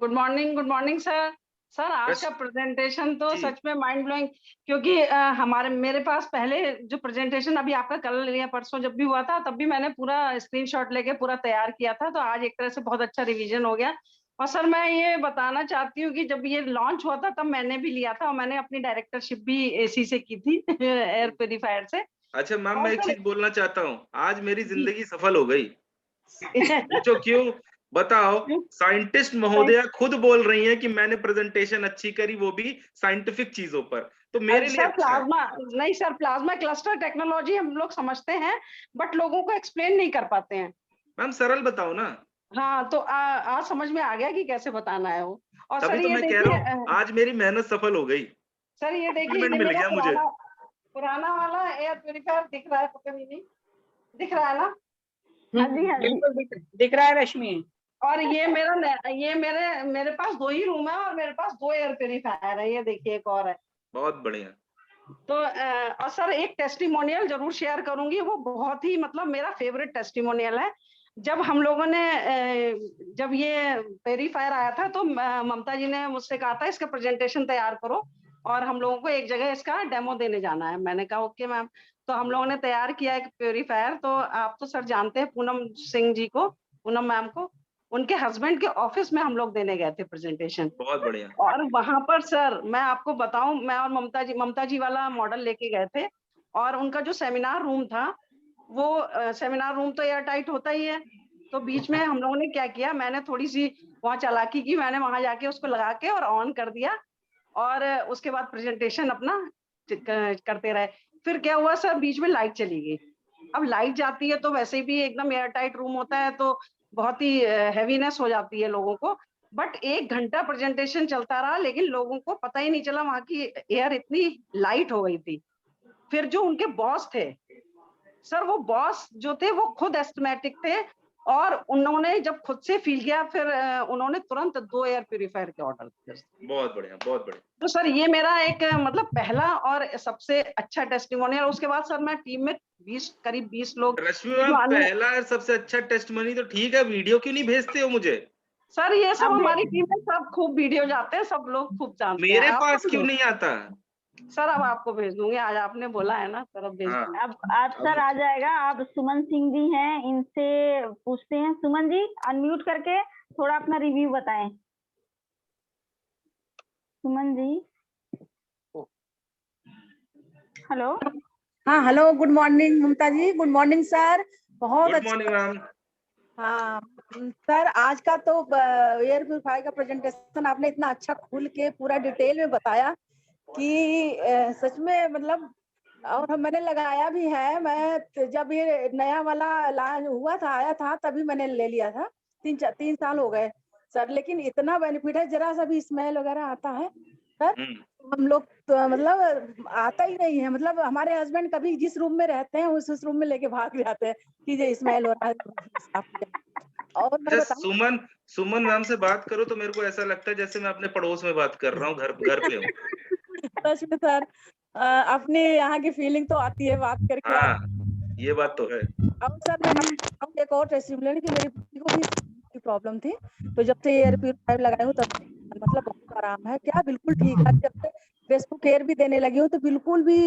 [SPEAKER 3] good morning sir. Sir आज का प्रेजेंटेशन तो सच में माइंड ब्लोइंग, क्योंकि मेरे पास पहले जो प्रेजेंटेशन अभी आपका कल या परसों जब भी हुआ था, तब भी मैंने पूरा स्क्रीनशॉट लेके पूरा तैयार किया था, तो आज एक तरह से बहुत अच्छा रिवीजन हो गया। और सर मैं ये बताना चाहती हूँ कि जब ये लॉन्च हुआ था तब मैंने भी लिया था, और मैंने अपनी डायरेक्टरशिप भी एसी से की थी एयर प्यूरीफायर से।
[SPEAKER 1] अच्छा मैम, मैं एक चीज बोलना चाहता हूँ, आज मेरी जिंदगी सफल हो गई। पूछो क्यों? बताओ। साइंटिस्ट महोदया खुद बोल रही हैं कि मैंने प्रेजेंटेशन अच्छी करी, वो भी साइंटिफिक चीजों पर, तो मेरे लिए अच्छा
[SPEAKER 3] प्लाज्मा नहीं सर, प्लाज्मा क्लस्टर टेक्नोलॉजी हम लोग समझते हैं, बट लोगों को एक्सप्लेन नहीं कर पाते हैं।
[SPEAKER 1] मैम सरल बताओ ना।
[SPEAKER 3] हाँ, तो आज समझ में आ गया कि कैसे बताना है वो। और
[SPEAKER 1] तभी
[SPEAKER 3] सर
[SPEAKER 1] तो
[SPEAKER 3] ये
[SPEAKER 1] मैं कह रहा हूँ, आज मेरी मेहनत सफल हो गई।
[SPEAKER 3] सर ये देखिए,
[SPEAKER 1] मिल गया मुझे।
[SPEAKER 3] पुराना वाला एयर प्यूरीफायर दिख रहा है, पता नहीं दिख रहा है ना?
[SPEAKER 2] हाँ जी, हाँ जी
[SPEAKER 3] दिख रहा है रश्मि। और ये मेरे पास 2 ही रूम है, और मेरे पास 2 एयर प्यूरीफायर है। ये देखिए एक और है।
[SPEAKER 1] बहुत बढ़िया।
[SPEAKER 3] तो और सर एक टेस्टिमोनियल जरूर शेयर करूंगी, वो बहुत ही मतलब मेरा फेवरेट टेस्टिमोनियल है। जब हम लोगों ने जब ये प्यूरीफायर आया था, तो ममता जी ने मुझसे कहा था इसका प्रेजेंटेशन तैयार करो, और हम लोगों को एक जगह इसका डेमो देने जाना है। मैंने कहा ओके मैम। तो हम लोगों ने तैयार किया एक प्यूरीफायर। तो आप तो सर जानते हैं पूनम सिंह जी को, पूनम मैम को,
[SPEAKER 7] उनके हस्बैंड के ऑफिस में हम लोग देने गए थे प्रेजेंटेशन।
[SPEAKER 1] बहुत बढ़िया।
[SPEAKER 7] और वहां पर सर मैं आपको बताऊं, मैं और ममता जी वाला मॉडल लेके गए थे, और उनका जो सेमिनार रूम था वो सेमिनार रूम तो एयर टाइट होता ही है, तो बीच में हम लोगों ने क्या किया, मैंने थोड़ी सी वहाँ चालाकी की, मैंने वहां जाके उसको लगा के और ऑन कर दिया, और उसके बाद प्रेजेंटेशन अपना करते रहे। फिर क्या हुआ सर, बीच में लाइट चली गई। अब लाइट जाती है तो वैसे भी एकदम एयर टाइट रूम होता है तो बहुत ही हैवीनेस हो जाती है लोगों को, बट 1 घंटा प्रेजेंटेशन चलता रहा, लेकिन लोगों को पता ही नहीं चला, वहां की एयर इतनी लाइट हो गई थी। फिर जो उनके बॉस थे सर, वो बॉस जो थे वो खुद एस्थमेटिक थे, और उन्होंने जब खुद से फील किया, फिर उन्होंने तुरंत 2 एयर प्यूरिफायर के ऑर्डर दिए।
[SPEAKER 1] बहुत बढ़िया, बहुत बढ़िया।
[SPEAKER 7] तो सर ये मेरा एक मतलब पहला और सबसे अच्छा टेस्टिमोनियल। उसके बाद सर मैं टीम में करीब 20 लोग।
[SPEAKER 1] रश्मि मैम, पहला और सबसे अच्छा टेस्टिमोनी तो ठीक है, वीडियो क्यों नहीं भेजते हो मुझे?
[SPEAKER 7] सर ये सब हमारी टीम में सब खूब वीडियो जाते हैं, सब लोग खूब जानते हैं।
[SPEAKER 1] मेरे पास क्यों नहीं आता?
[SPEAKER 7] सर अब आपको भेज दूंगी, आज आपने बोला है ना सर, अब भेज दूंगी।
[SPEAKER 2] अब सर आ जाएगा। अब सुमन सिंह जी हैं, इनसे पूछते हैं। सुमन जी अनम्यूट करके थोड़ा अपना रिव्यू बताएं। सुमन जी, हेलो।
[SPEAKER 8] हाँ hello, good morning Mamta ji, good morning sir. बहुत
[SPEAKER 1] गुड मॉर्निंग मैम।
[SPEAKER 8] हाँ सर, आज का तो एयर प्यूरिफायर का प्रेजेंटेशन आपने इतना अच्छा खुल के पूरा डिटेल में बताया कि सच में मतलब, और मैंने लगाया भी है। मैं जब ये नया वाला लॉन्च हुआ था, आया था, तभी मैंने ले लिया था। 3 साल हो गए सर, लेकिन इतना बेनिफिट है, जरा सा भी स्मेल वगैरह आता है सर, हम लोग तो मतलब आता ही नहीं है। मतलब हमारे हस्बैंड कभी जिस रूम में रहते हैं उस रूम में लेके भाग जाते हैं कि ये स्मेल हो रहा है। और मैं
[SPEAKER 1] बताऊं, सुमन मैम से बात करो तो मेरे को ऐसा लगता है जैसे मैं अपने पड़ोस में बात कर रहा हूँ, घर पे हूँ।
[SPEAKER 8] सच में सर, अपने यहाँ की फीलिंग तो आती है बात करके।
[SPEAKER 1] हाँ, ये बात तो है।
[SPEAKER 8] अब सर मैं एक और टेस्टिमोनियल की मेरी को भी प्रॉब्लम थी, तो जब से एयर प्यूरिफायर लगाई हूँ तब मतलब बहुत आराम है, क्या बिल्कुल ठीक है। जब से रेस्पो केयर भी देने लगी हूँ तो बिल्कुल भी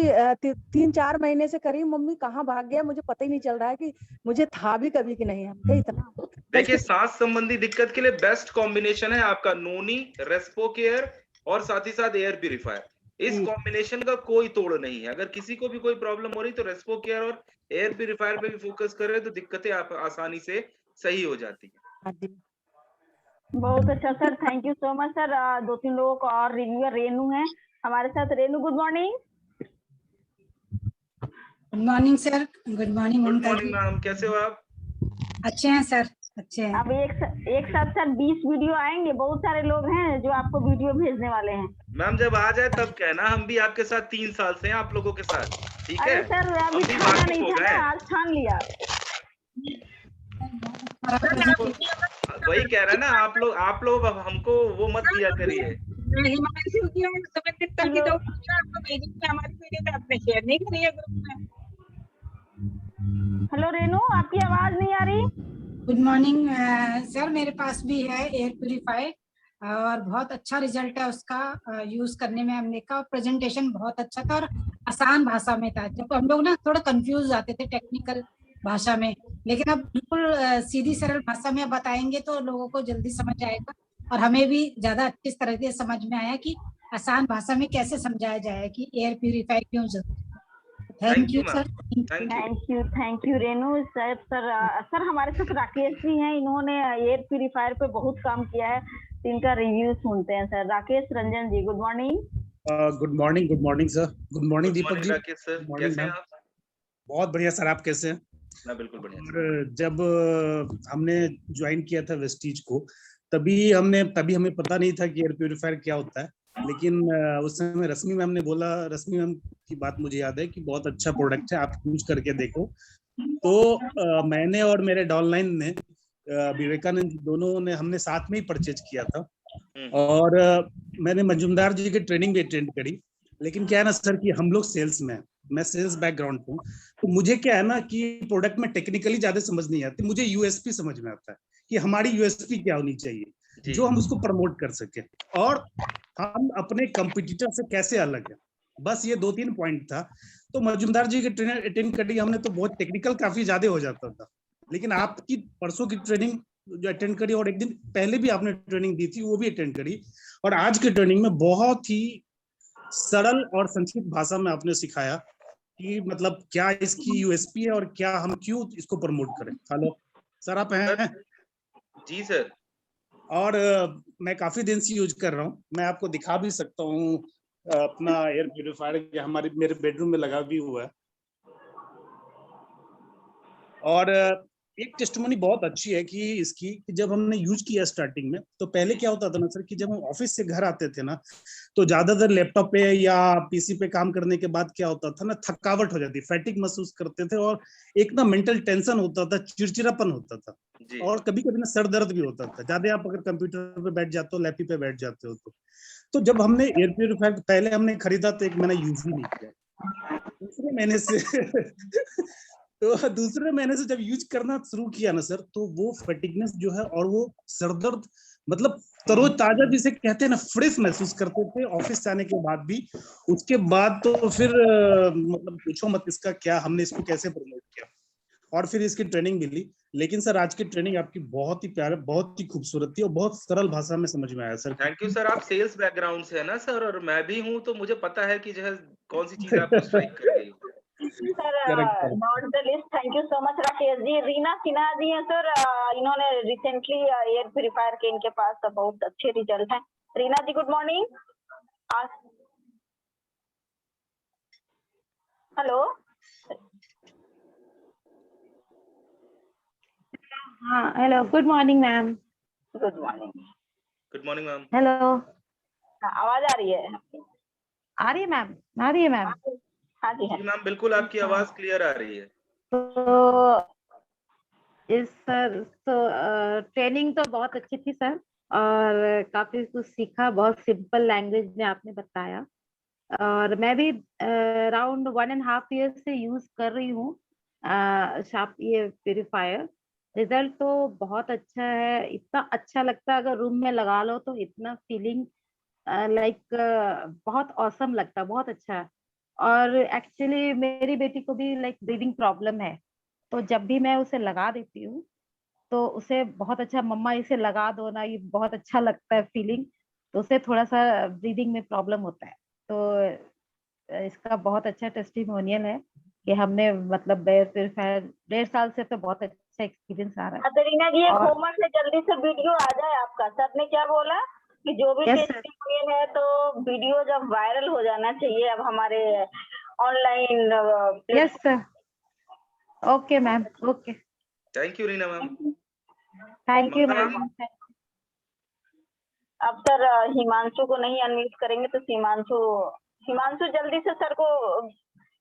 [SPEAKER 8] 3-4 महीने से करीब मम्मी कहाँ भाग गया, मुझे पता ही नहीं चल रहा है कि मुझे था भी कभी कि नहीं है। इतना
[SPEAKER 1] देखिए, सांस संबंधी दिक्कत के लिए बेस्ट कॉम्बिनेशन है आपका नोनी, रेस्पो केयर और साथ ही साथ एयर प्यूरिफायर। इस कॉम्बिनेशन का कोई तोड़ नहीं है। अगर किसी को भी कोई प्रॉब्लम हो रही तो रेस्पो केयर और एयर प्यूरिफायर पे भी फोकस करें तो दिक्कतें आप आसानी से सही हो जाती है।
[SPEAKER 2] बहुत अच्छा sir, thank you so much sir. 2-3 लोगों को और रिव्यूअर रेनू है हमारे साथ। Renu good morning.
[SPEAKER 9] Good morning sir. Good morning Mamta ji.
[SPEAKER 1] Ma'am, कैसे हो आप?
[SPEAKER 9] अच्छे हैं सर, अच्छे हैं।
[SPEAKER 2] अब एक साथ सर 20 वीडियो आएंगे। बहुत सारे लोग हैं जो आपको वीडियो भेजने वाले हैं।
[SPEAKER 1] मैम जब आ जाए तब कहना, हम भी आपके साथ 3 साल से हैं, आप लोगों के साथ। ठीक है?
[SPEAKER 2] अरे सर अभी ठाना नहीं था ना, आज ठान लिया।
[SPEAKER 1] वही कह रहा है ना, आप लोग हमको वो मत दिया करिए।
[SPEAKER 2] हेलो रेनू, आपकी आवाज नहीं आ रही।
[SPEAKER 9] गुड मॉर्निंग सर, मेरे पास भी है एयर प्यूरिफायर और बहुत अच्छा रिजल्ट है उसका। यूज करने में हमने का प्रेजेंटेशन बहुत अच्छा था और आसान भाषा में था। जब हम लोग ना थोड़ा कंफ्यूज जाते थे टेक्निकल भाषा में, लेकिन अब बिल्कुल सीधी सरल भाषा में बताएंगे तो लोगों को जल्दी समझ आएगा, और हमें भी ज्यादा अच्छी तरह से समझ में आया कि आसान भाषा में कैसे समझाया जाए कि एयर प्यूरिफायर क्यों जरूरी है। Thank you sir.
[SPEAKER 2] Thank you Renu sir. Sir हमारे साथ राकेश जी हैं, इन्होंने एयर प्यूरिफायर पे बहुत काम किया है, तो इनका रिव्यू सुनते हैं sir. Rakesh Ranjan ji good morning.
[SPEAKER 10] Good morning sir. Good morning Deepak ji.
[SPEAKER 1] Rakesh sir, कैसे हैं आप?
[SPEAKER 10] बहुत बढ़िया सर, आप कैसे हैं?
[SPEAKER 1] मैं बिल्कुल बढ़िया।
[SPEAKER 10] और जब हमने ज्वाइन किया था वेस्टीज को, तभी हमें पता नहीं था कि एयर प्यूरिफायर क्या होता है, लेकिन उस समय रश्मि मैम ने बोला, रश्मि मैम की बात मुझे याद है कि बहुत अच्छा प्रोडक्ट है, आप यूज करके देखो। तो मैंने और मेरे डाउनलाइन ने, विवेकानंद दोनों ने, हमने साथ में ही परचेज किया था। और मैंने मजूमदार जी की ट्रेनिंग भी अटेंड करी। लेकिन क्या है ना सर कि हम लोग सेल्स में, मैं सेल्स बैकग्राउंड हूँ, तो मुझे क्या है ना कि प्रोडक्ट में टेक्निकली ज्यादा समझ नहीं आती, मुझे यूएसपी समझ में आता है कि हमारी यूएसपी क्या होनी चाहिए जो हम उसको प्रमोट कर सके और हम अपने कंपटीटर से कैसे अलग है। बस ये 2-3 पॉइंट था। तो मजूमदार जी की ट्रेनिंग अटेंड करी हमने, तो बहुत टेक्निकल काफी ज्यादा हो जाता था, लेकिन आपकी परसों की ट्रेनिंग जो अटेंड करी, और एक दिन पहले भी आपने ट्रेनिंग दी थी वो भी अटेंड करी, और आज की ट्रेनिंग में बहुत ही सरल और संक्षिप्त भाषा में आपने सिखाया कि मतलब क्या इसकी यूएसपी है और क्या हम क्यों इसको प्रमोट करें। हेलो सर, आप हैं?
[SPEAKER 1] जी सर।
[SPEAKER 10] और मैं काफी दिन से यूज कर रहा हूँ, मैं आपको दिखा भी सकता हूँ अपना एयर प्यूरिफायर, हमारे मेरे बेडरूम में लगा भी हुआ है। और एक टेस्टिमोनी बहुत अच्छी है कि इसकी, कि जब हमने यूज किया स्टार्टिंग में, तो पहले क्या होता था ना सर, कि जब हम ऑफिस से घर आते थे ना, तो ज्यादातर लैपटॉप पे या पीसी पे काम करने के बाद क्या होता था ना, थकावट हो जाती, फैटिक महसूस करते थे, और एक ना मेंटल टेंशन होता था, चिड़चिड़ापन होता था, और कभी कभी ना सर दर्द भी होता था, ज्यादा आप अगर कंप्यूटर पे बैठ जाते हो, लैपटॉप पे बैठ जाते हो तो जब हमने एयर प्यूरिफायर पहले हमने खरीदा तो एक महीना यूज ही नहीं किया, दूसरे महीने से तो दूसरे महीने से जब यूज करना शुरू किया ना सर, तो वो फैटिकनेस जो है और वो सरदर्द, मतलब तरोताजा जिसे कहते हैं ना, फ्रेश महसूस करते थे ऑफिस से आने के बाद भी। उसके बाद तो फिर मतलब पूछो मत इसका क्या, हमने इसको कैसे प्रमोट किया, और फिर इसकी ट्रेनिंग भी ली। लेकिन सर आज की ट्रेनिंग आपकी बहुत ही प्यारा, बहुत ही खूबसूरत थी और बहुत सरल भाषा में समझ में आया सर।
[SPEAKER 1] Thank you sir. आप सेल्स बैकग्राउंड से है ना सर, और मैं भी हूँ, तो मुझे पता है कि जो है कौन सी चीज आपको स्ट्राइक कर गई।
[SPEAKER 2] Sir not the list, thank you so much Rakesh ji. Reena Sinha ji हैं सर, इन्होंने रिसेंटली एयर प्यूरिफायर के इनके पास बहुत अच्छे रिजल्ट हैं। रीना जी गुड मॉर्निंग। हेलो।
[SPEAKER 11] हाँ hello, good morning ma'am.
[SPEAKER 2] Good morning.
[SPEAKER 1] Good morning ma'am.
[SPEAKER 11] Hello,
[SPEAKER 2] आवाज आ रही है?
[SPEAKER 11] आ रही है मैम, आ रही है मैम।
[SPEAKER 2] हाँ जी
[SPEAKER 1] मैम बिल्कुल आपकी आवाज क्लियर आ रही है।
[SPEAKER 11] तो इस सर तो ट्रेनिंग तो बहुत अच्छी थी सर, और काफी कुछ सीखा, बहुत सिंपल लैंग्वेज में आपने बताया, और मैं भी अराउंड 1.5 ईयर से यूज कर रही हूँ शार्प ये प्यूरिफायर। रिजल्ट तो बहुत अच्छा है, इतना अच्छा लगता है अगर रूम में लगा लो तो, इतना फीलिंग लाइक बहुत ऑसम लगता है, बहुत अच्छा है। और एक्चुअली मेरी बेटी को भी लाइक ब्रीदिंग प्रॉब्लम है, तो जब भी मैं उसे लगा देती हूँ तो उसे बहुत अच्छा, मम्मा इसे लगा दो ना, ये बहुत अच्छा लगता है फीलिंग। तो उसे थोड़ा सा ब्रीदिंग में प्रॉब्लम होता है, तो इसका बहुत अच्छा टेस्टिमोनियल है कि हमने मतलब एयर प्यूरिफायर 1.5 साल से तो बहुत अच्छा एक्सपीरियंस आ रहा है।
[SPEAKER 2] रीना जी एक होमवर्क से जल्दी से वीडियो आ जाए आपका। सर ने क्या बोला कि जो भी टेस्टिमोनियल है तो वीडियो जब वायरल हो जाना चाहिए अब हमारे online.
[SPEAKER 11] Yes sir, okay ma'am, okay.
[SPEAKER 1] Thank you Reena ma'am.
[SPEAKER 11] Thank you ma'am.
[SPEAKER 2] अब सर हिमांशु को नहीं अनम्यूट करेंगे तो हिमांशु जल्दी से सर को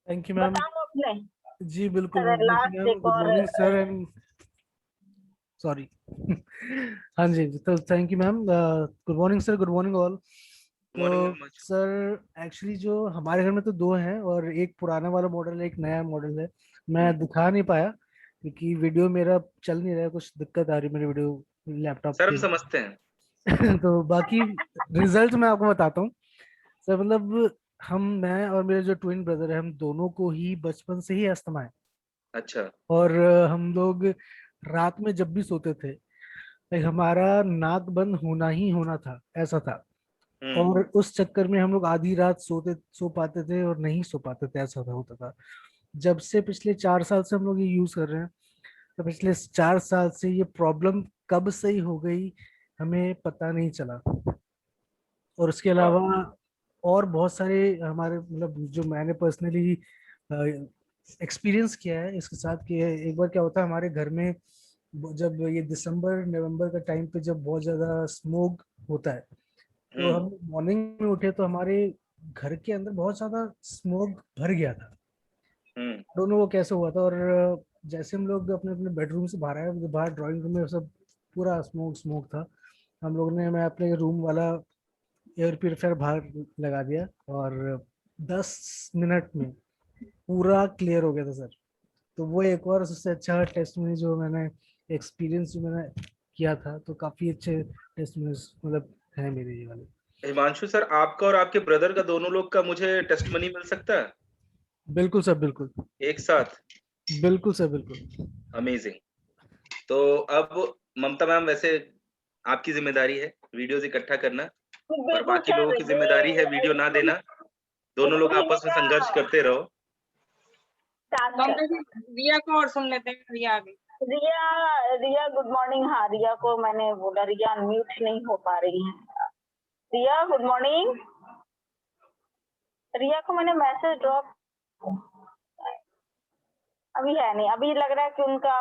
[SPEAKER 12] थैंक यू मैम।
[SPEAKER 2] बताओ अपने।
[SPEAKER 12] जी बिल्कुल
[SPEAKER 2] sir last
[SPEAKER 12] ma'am, good morning sir and sorry हाँ जी, तो thank you ma'am. Good morning sir, good morning all. तो सर एक्चुअली जो हमारे घर में तो 2 हैं, और एक पुराना वाला मॉडल है, एक नया मॉडल है। मैं दिखा नहीं पाया क्योंकि वीडियो मेरा चल नहीं रहा है, कुछ दिक्कत आ रही है मेरे वीडियो लैपटॉप
[SPEAKER 1] सर हम समझते हैं।
[SPEAKER 12] तो बाकी रिजल्ट मैं आपको बताता हूँ सर। मतलब मैं और मेरे जो ट्विन ब्रदर है, हम दोनों को ही बचपन से ही अस्थमा है।
[SPEAKER 1] अच्छा।
[SPEAKER 12] और हम लोग रात में जब भी सोते थे, हमारा नाक बंद होना ही होना था, ऐसा था। और उस चक्कर में हम लोग आधी रात सो पाते थे और नहीं सो पाते थे, ऐसा होता था। जब से पिछले 4 साल से हम लोग ये यूज कर रहे हैं, तो पिछले 4 साल से ये प्रॉब्लम कब सही हो गई हमें पता नहीं चला। और उसके अलावा और बहुत सारे हमारे, मतलब जो मैंने पर्सनली एक्सपीरियंस किया है इसके साथ, कि एक बार क्या होता है हमारे घर में, जब ये दिसंबर नवंबर का टाइम पे जब बहुत ज्यादा स्मोक होता है, तो हम मॉर्निंग में उठे तो हमारे घर के अंदर बहुत ज्यादा स्मोक भर गया था। दोनों को कैसे हुआ था, और जैसे हम लोग अपने अपने बेडरूम से बाहर आए, बाहर ड्राइंग रूम में सब पूरा स्मोक था। हम लोग ने, मैं अपने रूम वाला एयर प्यूरिफायर बाहर लगा दिया, और 10 मिनट में पूरा क्लियर हो गया था सर। तो वो एक और सबसे अच्छा टेस्ट में जो मैंने एक्सपीरियंस जो मैंने किया था, तो काफी अच्छे टेस्ट में मतलब है मेरे ये वाले।
[SPEAKER 1] हिमांशु सर, आपका और आपके ब्रदर का, दोनों लोग का मुझे टेस्टमनी मिल सकता है?
[SPEAKER 12] बिल्कुल सर, बिल्कुल
[SPEAKER 1] एक साथ।
[SPEAKER 12] बिल्कुल सर, बिल्कुल।
[SPEAKER 1] अमेजिंग। तो अब ममता मैम वैसे आपकी जिम्मेदारी है वीडियोस इकट्ठा करना और
[SPEAKER 2] बिल्कुल
[SPEAKER 1] बाकी
[SPEAKER 2] सर,
[SPEAKER 1] लोगों की जिम्मेदारी है वीडियो ना देना। दोनों लोग आपस में संघर्ष करते रहो।
[SPEAKER 3] ममता जी, रिया को और सुन लेते हैं। रिया आ गई।
[SPEAKER 2] रिया गुड मॉर्निंग। हाँ, रिया को मैंने बोला, रिया अनम्यूट नहीं हो पा रही है। रिया गुड मॉर्निंग। रिया को मैंने मैसेज ड्रॉप, अभी है नहीं, अभी लग रहा है कि उनका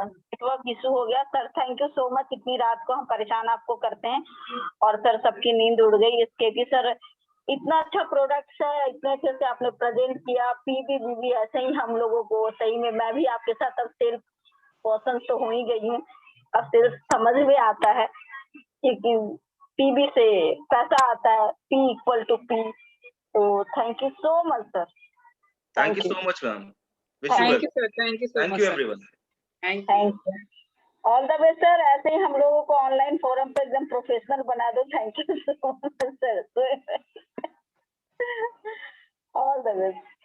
[SPEAKER 2] नेटवर्क इशू हो गया। Sir thank you so much, इतनी रात को हम परेशान आपको करते हैं और सर सबकी नींद उड़ गई इसके भी। सर इतना अच्छा प्रोडक्ट है, इतने अच्छे से आपने प्रेजेंट किया। पीबी ऐसे ही हम लोगों को, सही में मैं भी आपके साथ अब सेल्स पर्सन तो हो ही गई हूँ, अब सेल्स समझ में आता है कि पीबी से पैसा आता है, P इक्वल टू P। तो thank you so much sir.
[SPEAKER 1] Thank you so much ma'am.
[SPEAKER 3] Thank you sir, thank you so
[SPEAKER 1] thank
[SPEAKER 3] much
[SPEAKER 1] you
[SPEAKER 3] sir.
[SPEAKER 1] Everyone.
[SPEAKER 3] Thank
[SPEAKER 2] thank you, all the best sir. ऐसे ही हम लोगों को online forum पे एकदम professional बना दो। Thank you so much sir. All the best.